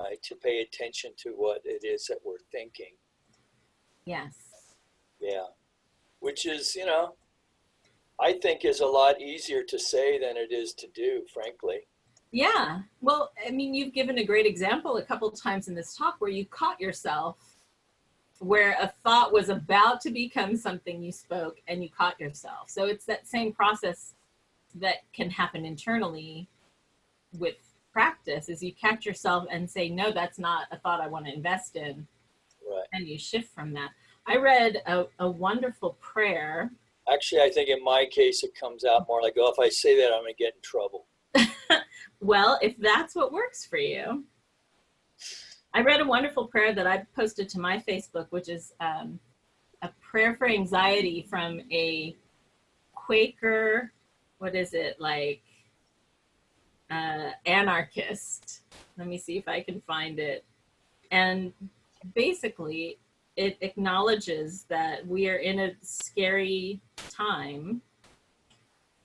right, to pay attention to what it is that we're thinking. Yes. Yeah. Which is, I think is a lot easier to say than it is to do, frankly. Yeah. Well, I mean, you've given a great example a couple of times in this talk where you caught yourself, where a thought was about to become something you spoke and you caught yourself. So it's that same process that can happen internally with practice, is you catch yourself and say, no, that's not a thought I want to invest in. Right. And you shift from that. I read a wonderful prayer. Actually, I think in my case, it comes out more like, oh, if I say that, I'm going to get in trouble. Well, if that's what works for you. I read a wonderful prayer that I posted to my Facebook, which is a prayer for anxiety from a Quaker, anarchist. Let me see if I can find it. And basically, it acknowledges that we are in a scary time.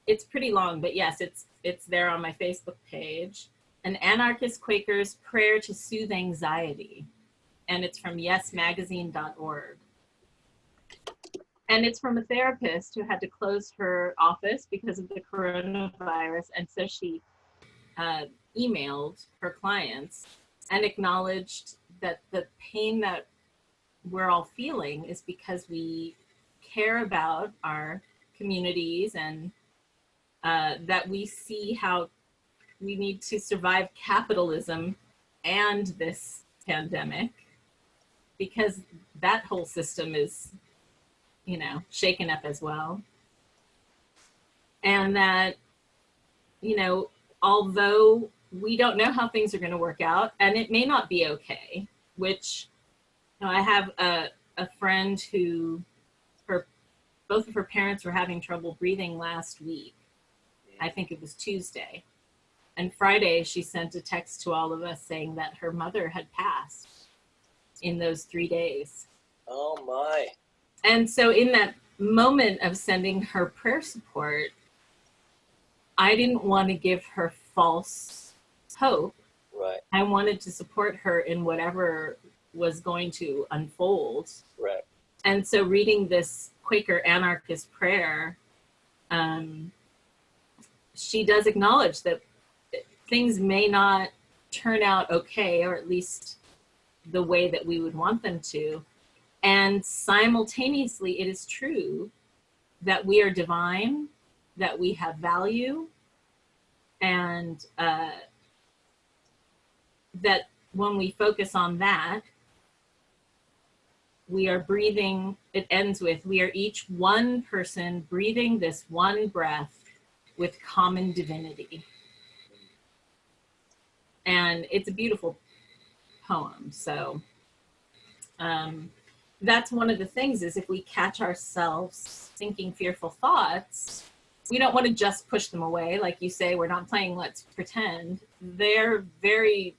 It's pretty long, but yes, it's there on my Facebook page. An Anarchist Quaker's Prayer to Soothe Anxiety. And it's from yesmagazine.org. And it's from a therapist who had to close her office because of the coronavirus. And so she emailed her clients and acknowledged that the pain that we're all feeling is because we care about our communities, and that we see how we need to survive capitalism and this pandemic, because that whole system is, you know, shaken up as well. And that, you know, although we don't know how things are going to work out, and it may not be okay, which, you know, I have a friend who, both of her parents were having trouble breathing last week. I think it was Tuesday. And Friday, she sent a text to all of us saying that her mother had passed in those 3 days. Oh my. And so in that moment of sending her prayer support, I didn't want to give her false hope. Right. I wanted to support her in whatever was going to unfold. Right. And so reading this Quaker Anarchist Prayer, she does acknowledge that things may not turn out okay, or at least the way that we would want them to. And simultaneously, it is true that we are divine, that we have value, and that when we focus on that, we are breathing, it ends with, we are each one person breathing this one breath with common divinity. And it's a beautiful poem. So that's one of the things, is if we catch ourselves thinking fearful thoughts, we don't want to just push them away. Like you say, we're not playing let's pretend. They're very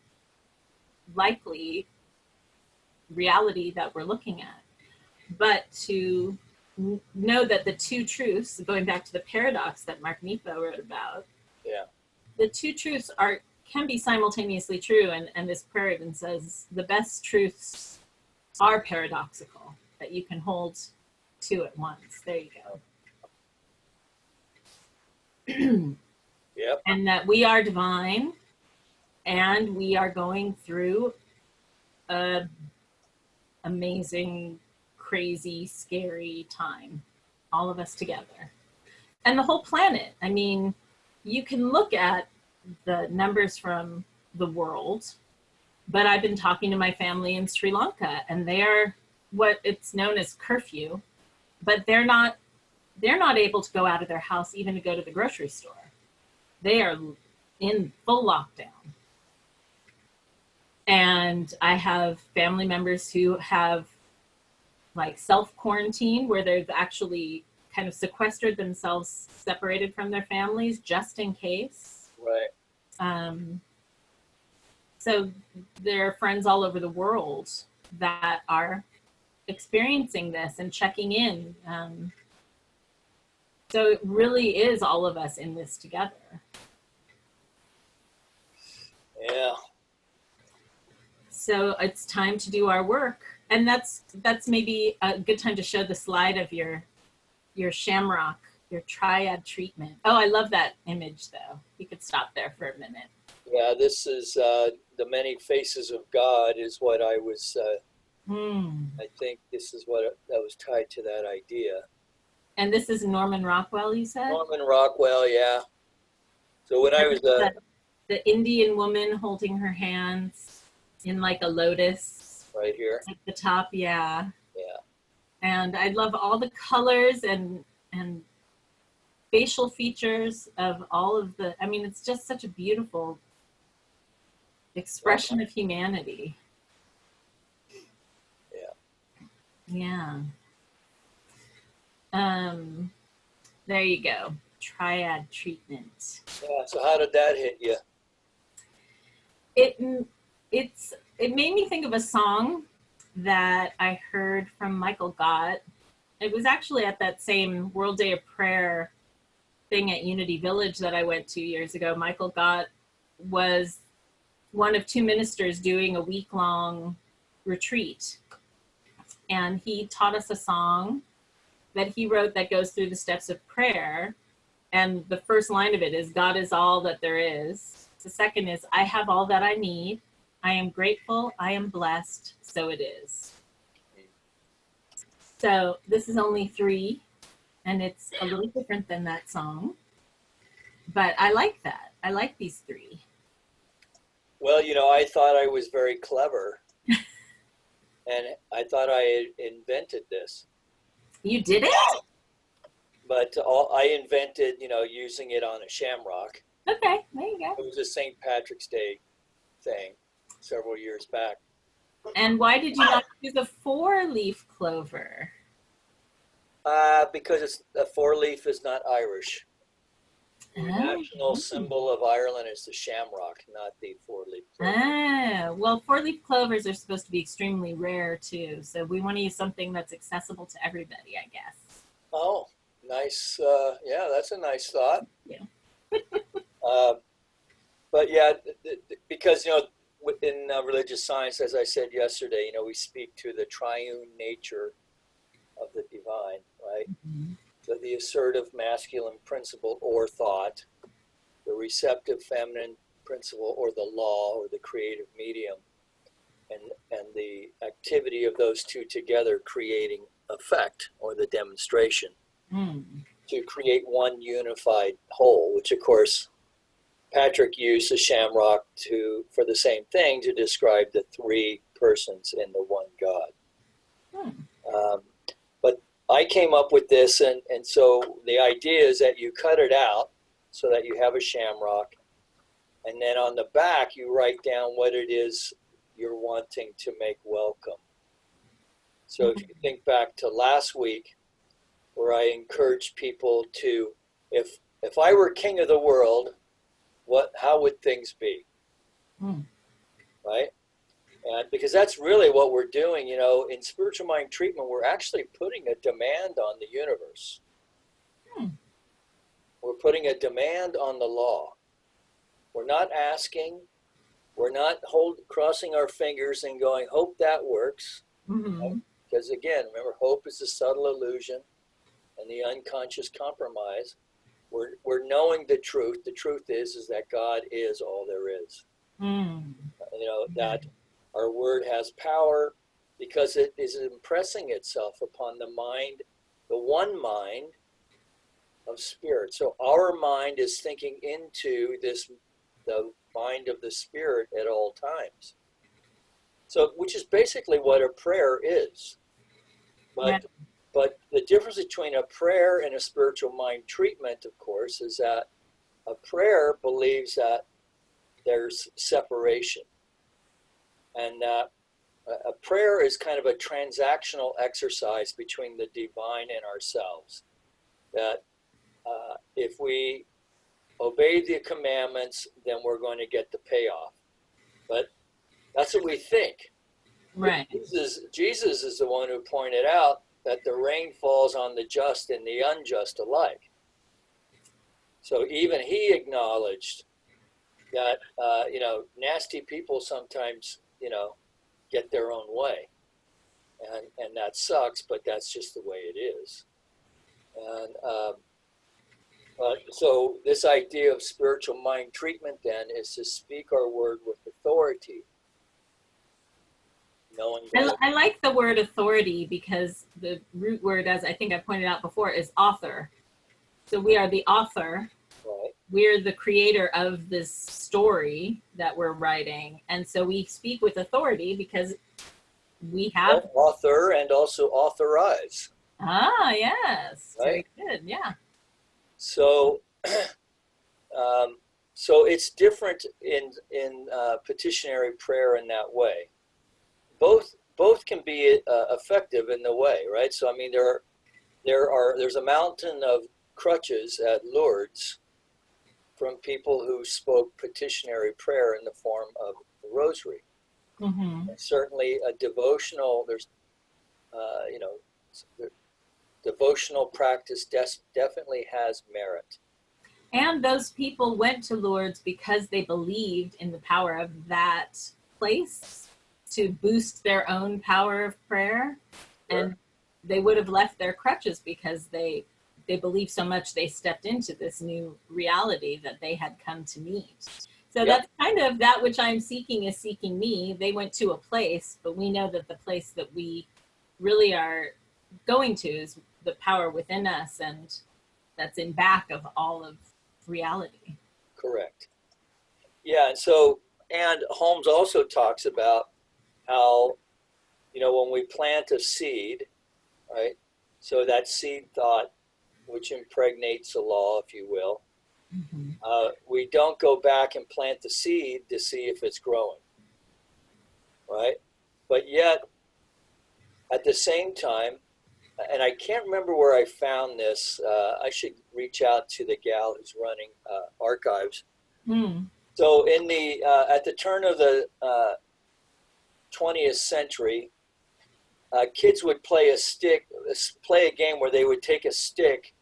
likely reality that we're looking at. But to know that the two truths, going back to the paradox that Mark Nepo wrote about, yeah, the two truths can be simultaneously true. And this prayer even says the best truths are paradoxical, that you can hold two at once. There you go. Yep. And that we are divine, and we are going through a amazing, crazy, scary time, all of us together. And the whole planet. I mean, you can look at the numbers from the world, but I've been talking to my family in Sri Lanka, and they're what it's known as curfew, but they're not able to go out of their house even to go to the grocery store. They are in full lockdown. And I have family members who have like self-quarantine, where they've actually kind of sequestered themselves, separated from their families just in case. Right. So there are friends all over the world that are experiencing this and checking in. So it really is all of us in this together. Yeah. So it's time to do our work. And that's maybe a good time to show the slide of your shamrock, your triad treatment. Oh, I love that image though. You could stop there for a minute. Yeah, this is the many faces of God is what I was, I think this is what that was tied to that idea. And this is Norman Rockwell, you said? Norman Rockwell, yeah. So when I was the Indian woman holding her hands in like a lotus. Right here. At the top, yeah. Yeah. And I love all the colors and facial features of all of the, I mean, it's just such a beautiful expression of humanity. Yeah. Yeah. There you go. Triad treatment. Yeah, so how did that hit you? It made me think of a song that I heard from Michael Gott. It was actually at that same World Day of Prayer thing at Unity Village that I went 2 years ago. Michael Gott was one of two ministers doing a week-long retreat. And he taught us a song that he wrote that goes through the steps of prayer. And the first line of it is, God is all that there is. The second is, I have all that I need. I am grateful, I am blessed, so it is. So this is only 3, and it's a little different than that song, but I like that. I like these three. Well, I thought I was very clever, and I thought I had invented this. You did it? But I invented, using it on a shamrock. Okay, there you go. It was a St. Patrick's Day thing several years back. And why did you not use a 4-leaf clover? Because a 4-leaf is not Irish. The national symbol of Ireland is the shamrock, not the 4-leaf clover. Well, 4-leaf clovers are supposed to be extremely rare too, so we want to use something that's accessible to everybody, I guess. Oh, nice. Yeah, that's a nice thought. Yeah. But yeah, because, in religious science, as I said yesterday, we speak to the triune nature of the divine, right? Mm-hmm. So the assertive masculine principle or thought, the receptive feminine principle or the law or the creative medium, and the activity of those two together creating effect or the demonstration to create one unified whole, which of course Patrick used the shamrock for the same thing to describe the three persons in the one God. But I came up with this, and so the idea is that you cut it out so that you have a shamrock, and then on the back you write down what it is you're wanting to make welcome. So if you think back to last week, where I encouraged people to, if I were king of the world, how would things be? Right? And because that's really what we're doing, in spiritual mind treatment, we're actually putting a demand on the universe. We're putting a demand on the law. We're not asking, we're not crossing our fingers and going, hope that works. Because again, remember, hope is a subtle illusion and the unconscious compromise. We're knowing the truth. The truth is that God is all there is. That our word has power because it is impressing itself upon the mind, the one mind of spirit. So our mind is thinking into the mind of the spirit at all times. So, which is basically what a prayer is. But the difference between a prayer and a spiritual mind treatment, of course, is that a prayer believes that there's separation. And that a prayer is kind of a transactional exercise between the divine and ourselves. That if we obey the commandments, then we're going to get the payoff. But that's what we think. Right. Jesus is the one who pointed out that the rain falls on the just and the unjust alike. So even he acknowledged that, nasty people sometimes, get their own way. And that sucks, but that's just the way it is. And so this idea of spiritual mind treatment then is to speak our word with authority. I like the word authority because the root word, as I think I pointed out before, is author. So we are the author. Right. We're the creator of this story that we're writing. And so we speak with authority because we have... Author and also authorize. Ah, yes. Right? Very good, yeah. So, so it's different in petitionary prayer in that way. Both can be effective in the way, right? So I mean, there's a mountain of crutches at Lourdes from people who spoke petitionary prayer in the form of the rosary. And certainly a devotional. There's, devotional practice definitely has merit. And those people went to Lourdes because they believed in the power of that place to boost their own power of prayer. Sure. And they would have left their crutches because they believed so much they stepped into this new reality that they had come to meet. So that's kind of that which I'm seeking is seeking me. They went to a place, but we know that the place that we really are going to is the power within us, and that's in back of all of reality. Correct. Yeah, and Holmes also talks about how, when we plant a seed, right? So that seed thought, which impregnates the law, if you will, Mm-hmm. we don't go back and plant the seed to see if it's growing, right? But yet, at the same time, and I can't remember where I found this. I should reach out to the gal who's running archives. Mm. So in the at the turn of the 20th century, kids would play a game where they would take a stick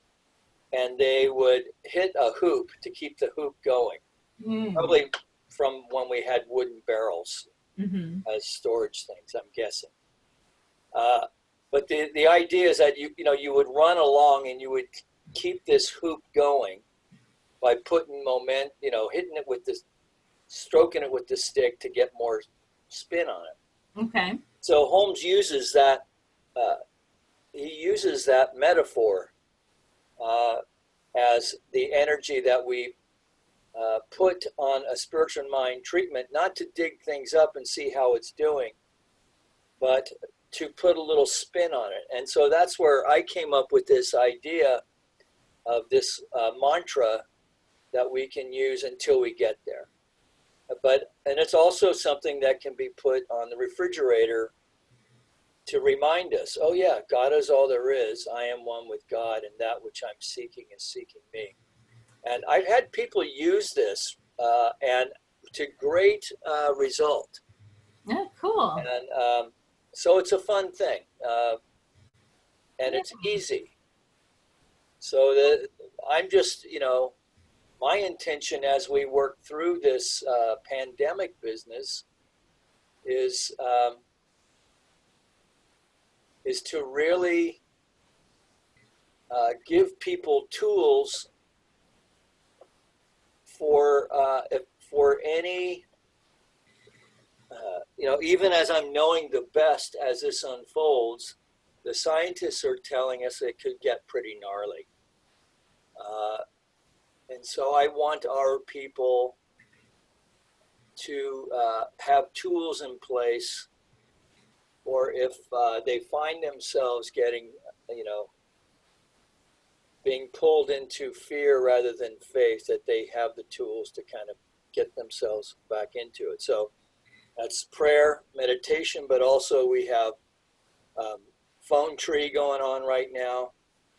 and they would hit a hoop to keep the hoop going. Mm. Probably from when we had wooden barrels Mm-hmm. as storage things, I'm guessing. But the idea is that you would run along and you would keep this hoop going by putting hitting it with this, stroking it with the stick to get more spin on it. Okay. So Holmes uses that. He uses that metaphor as the energy that we put on a spiritual mind treatment, not to dig things up and see how it's doing, but to put a little spin on it. And so that's where I came up with this idea of this mantra that we can use until we get there. And it's also something that can be put on the refrigerator to remind us, oh yeah, God is all there is. I am one with God, and that which I'm seeking is seeking me. And I've had people use this and to great result. Oh, cool. And so it's a fun thing, and it's easy. So I'm just, my intention as we work through this pandemic business is to really give people tools for any, even as I'm knowing the best as this unfolds, the scientists are telling us it could get pretty gnarly. And so I want our people to have tools in place, or if they find themselves getting, being pulled into fear rather than faith, that they have the tools to kind of get themselves back into it. So that's prayer, meditation, but also we have phone tree going on right now.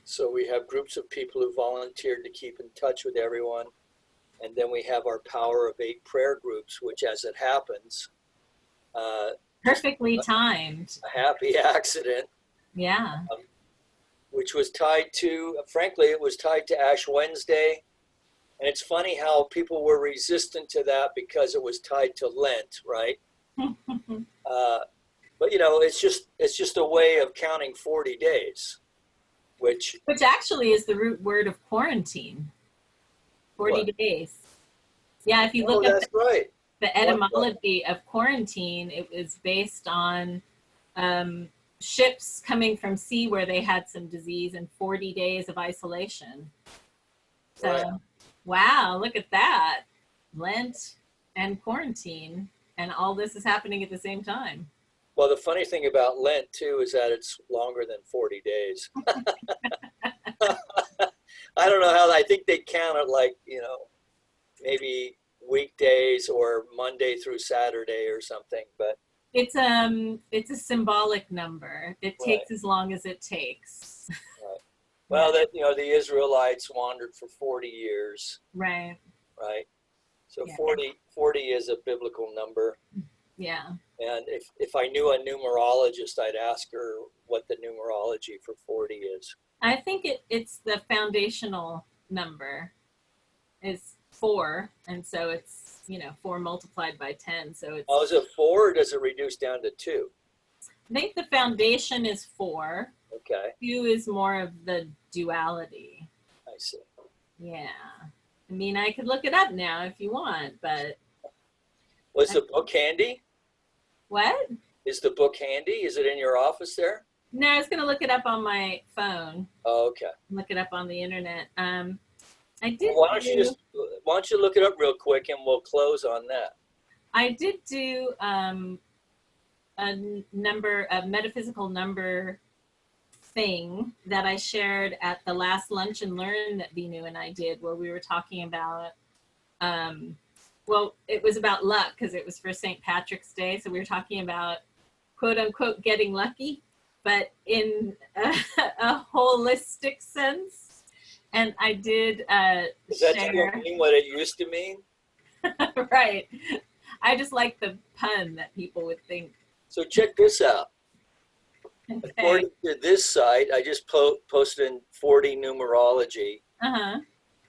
So we have groups of people who volunteered to keep in touch with everyone. And then we have our Power of 8 prayer groups, which, as it happens, perfectly timed. A happy accident. Yeah. Which was tied to, frankly, it was tied to Ash Wednesday. And it's funny how people were resistant to that because it was tied to Lent, right? But it's just a way of counting 40 days, which actually is the root word of quarantine. 40 days. Yeah, if you look at the etymology of quarantine, it was based on ships coming from sea where they had some disease and 40 days of isolation. So, wow, look at that. Lent and quarantine, and all this is happening at the same time. Well, the funny thing about Lent, too, is that it's longer than 40 days. I don't know how, I think they count it like, maybe weekdays or Monday through Saturday or something, but it's a symbolic number. It takes as long as it takes. Right. Well, the Israelites wandered for 40 years. Right. Right. So 40 is a biblical number. Yeah. And if I knew a numerologist, I'd ask her what the numerology for 40 is. I think it's the foundational number is 4, and so it's 4 multiplied by 10. So it's. Oh, is it 4 or does it reduce down to 2? I think the foundation is 4. Okay. 2 is more of the duality. I see. Yeah. I mean, I could look it up now if you want, but. Was the book handy? What? Is the book handy? Is it in your office there? No, I was going to look it up on my phone. Oh, okay. Look it up on the internet. I did. Why don't you just why don't you look it up real quick and we'll close on that. I did do a metaphysical number thing that I shared at the last Lunch and Learn that Vinu and I did, where we were talking about, well, it was about luck because it was for St. Patrick's Day. So we were talking about, quote unquote, getting lucky, but in a holistic sense. And I did Does that share. mean what it used to mean? Right. I just like the pun that people would think. So check this out. Okay. According to this site, I just posted in 40 numerology. Uh-huh.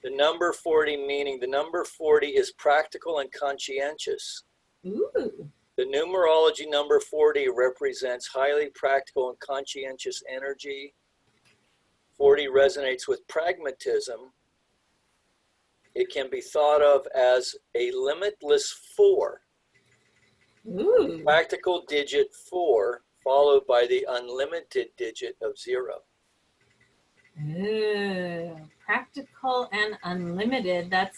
The number 40 meaning the number 40 is practical and conscientious. Ooh. The numerology number 40 represents highly practical and conscientious energy. 40 resonates with pragmatism. It can be thought of as a limitless 4. Ooh. Practical digit 4 followed by the unlimited digit of 0. Ooh. Practical and unlimited. That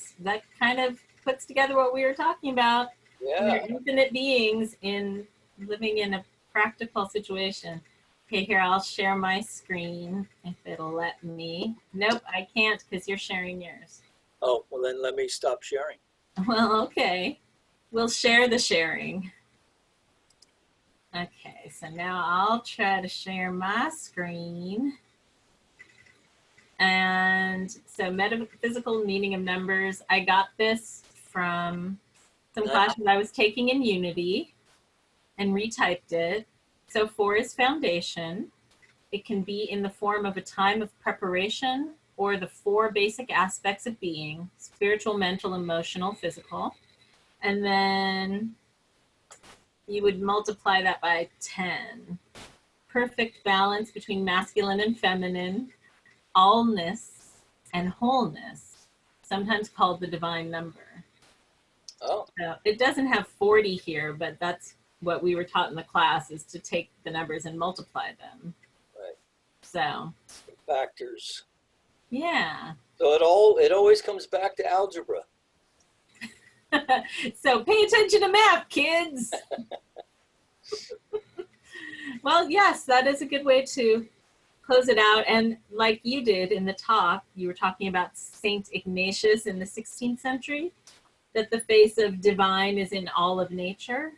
kind of puts together what we were talking about. Yeah. We're infinite beings in living in a practical situation. Okay, here, I'll share my screen if it'll let me. Nope, I can't because you're sharing yours. Oh, well then let me stop sharing. Well, okay. We'll share the sharing. Okay, so now I'll try to share my screen. And so metaphysical meaning of numbers, I got this from some classes I was taking in Unity and retyped it. So 4 is foundation. It can be in the form of a time of preparation or the 4 basic aspects of being: spiritual, mental, emotional, physical. And then you would multiply that by 10. Perfect balance between masculine and feminine, allness and wholeness, sometimes called the divine number. Oh. So it doesn't have 40 here, but that's what we were taught in the class, is to take the numbers and multiply them. Right. So. Factors. Yeah. So it always comes back to algebra. So pay attention to math, kids. Well, yes, that is a good way to close it out. And like you did in the talk, you were talking about Saint Ignatius in the 16th century, that the face of divine is in all of nature.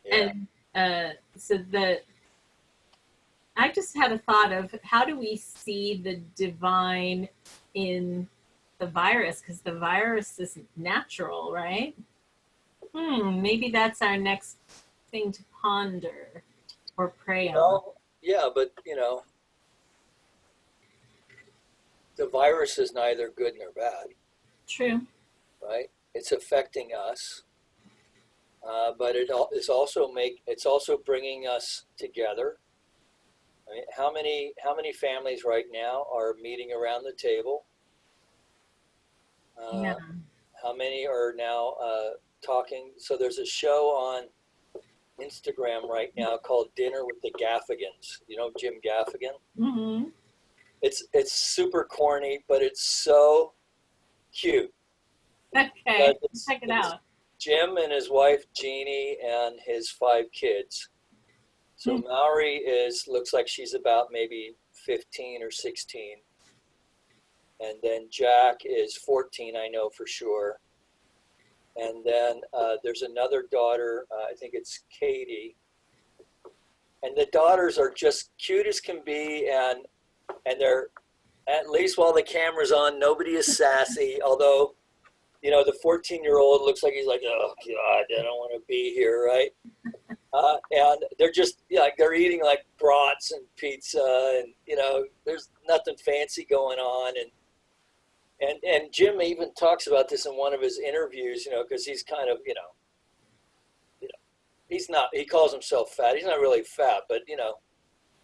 Yeah. And so I just had a thought of, how do we see the divine in the virus? Because the virus is natural, right? Maybe that's our next thing to ponder or pray on. Well, yeah, but the virus is neither good nor bad. True. Right? It's affecting us, but it's also bringing us together. I mean, how many families right now are meeting around the table? Yeah. How many are now talking? So there's a show on Instagram right now called Dinner with the Gaffigans. You know Jim Gaffigan? Mm-hmm. It's super corny, but it's so cute. Okay, check it out. Jim and his wife Jeannie and his 5 kids. So Maori looks like she's about maybe 15 or 16. And then Jack is 14, I know for sure. And then there's another daughter, I think it's Katie. And the daughters are just cute as can be, and they're, at least while the camera's on, nobody is sassy, although, the 14-year-old looks like he's like, oh God, I don't want to be here, right? And they're just they're eating like brats and pizza, and there's nothing fancy going on, and Jim even talks about this in one of his interviews, because he's kind of he calls himself fat. He's not really fat, but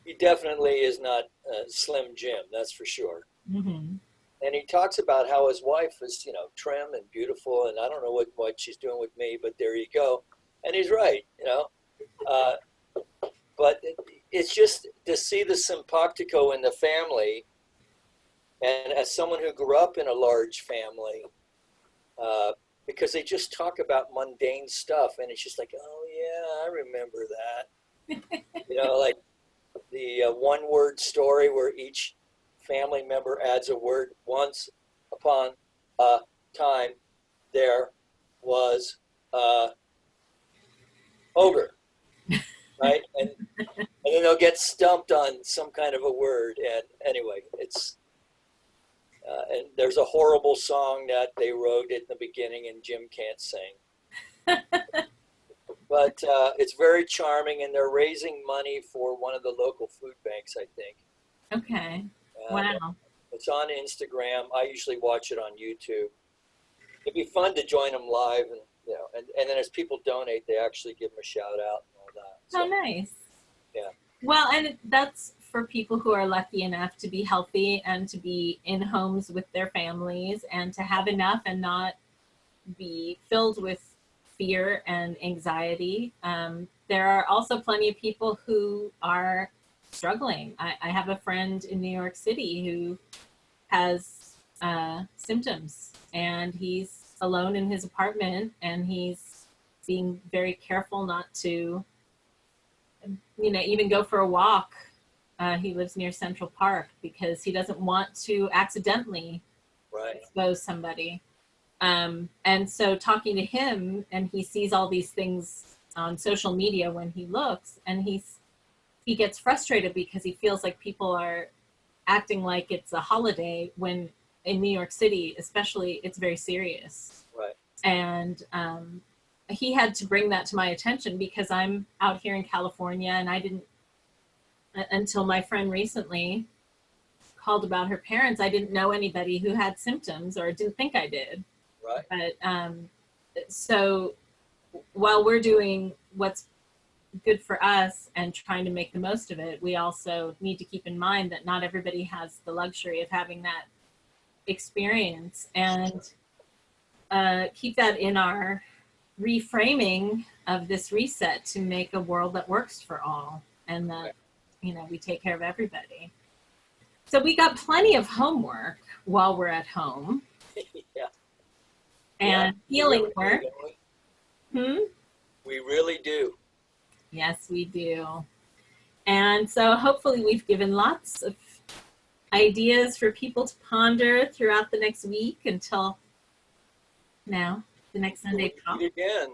he definitely is not Slim Jim, that's for sure. Mm-hmm. And he talks about how his wife is trim and beautiful, and I don't know what she's doing with me, but there you go. And he's right, but it's just to see the simpatico in the family. And as someone who grew up in a large family, because they just talk about mundane stuff, and it's just like, oh yeah, I remember that. Like the one-word story where each family member adds a word. Once upon a time, there was a ogre, right? And then they'll get stumped on some kind of a word. And anyway, it's and there's a horrible song that they wrote in the beginning, and Jim can't sing. But it's very charming, and they're raising money for one of the local food banks, I think. Okay. Wow. It's on Instagram. I usually watch it on YouTube. It'd be fun to join them live, and and then as people donate, they actually give them a shout out and all that. So, oh, nice. Yeah. Well, and that's for people who are lucky enough to be healthy and to be in homes with their families and to have enough and not be filled with fear and anxiety. There are also plenty of people who are struggling. I have a friend in New York City who has symptoms, and he's alone in his apartment, and he's being very careful not to, even go for a walk. He lives near Central Park because he doesn't want to accidentally expose somebody. And so talking to him, and he sees all these things on social media when he looks, and he gets frustrated because he feels like people are acting like it's a holiday when in New York City, especially, it's very serious. Right. And he had to bring that to my attention because I'm out here in California, and I didn't, until my friend recently called about her parents, I didn't know anybody who had symptoms, or didn't think I did. Right. But so while we're doing what's good for us and trying to make the most of it, we also need to keep in mind that not everybody has the luxury of having that experience, and keep that in our reframing of this reset to make a world that works for all, and that we take care of everybody. So we got plenty of homework while we're at home. Yeah. And healing work. We really do. Yes, we do. And so hopefully we've given lots of ideas for people to ponder throughout the next week until the next Sunday. We'll meet again,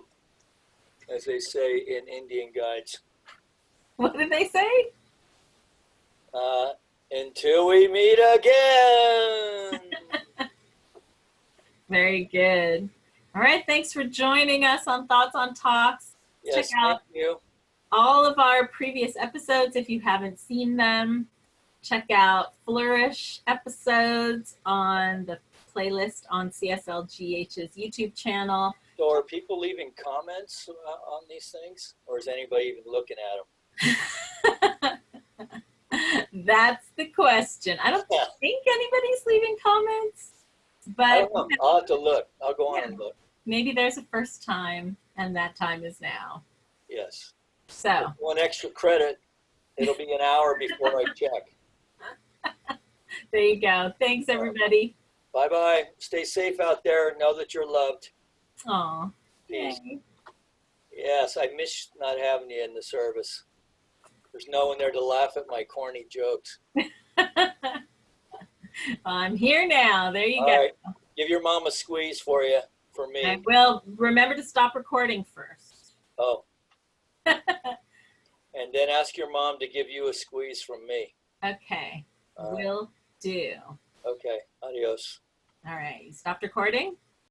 as they say in Indian guides. What did they say? Until we meet again. Very good. All right, thanks for joining us on Thoughts on Talks. Yes, check out thank you. all of our previous episodes if you haven't seen them. Check out Flourish episodes on the playlist on CSLGH's YouTube channel. So are people leaving comments on these things, or is anybody even looking at them? That's the question. I don't think anybody's leaving comments, but I don't know. I'll have to look. I'll go on and look. Maybe there's a first time, and that time is now. Yes. So one extra credit. It'll be an hour before I check. There you go. Thanks, everybody. Bye-bye. Stay safe out there. Know that you're loved. Aw. Peace. Yes, I miss not having you in the service. There's no one there to laugh at my corny jokes. I'm here now. There you All go. Right. Give your mom a squeeze for me. I will. Remember to stop recording first. Oh. And then ask your mom to give you a squeeze from me. Okay. Will do. Okay. Adios. All right. You stopped recording?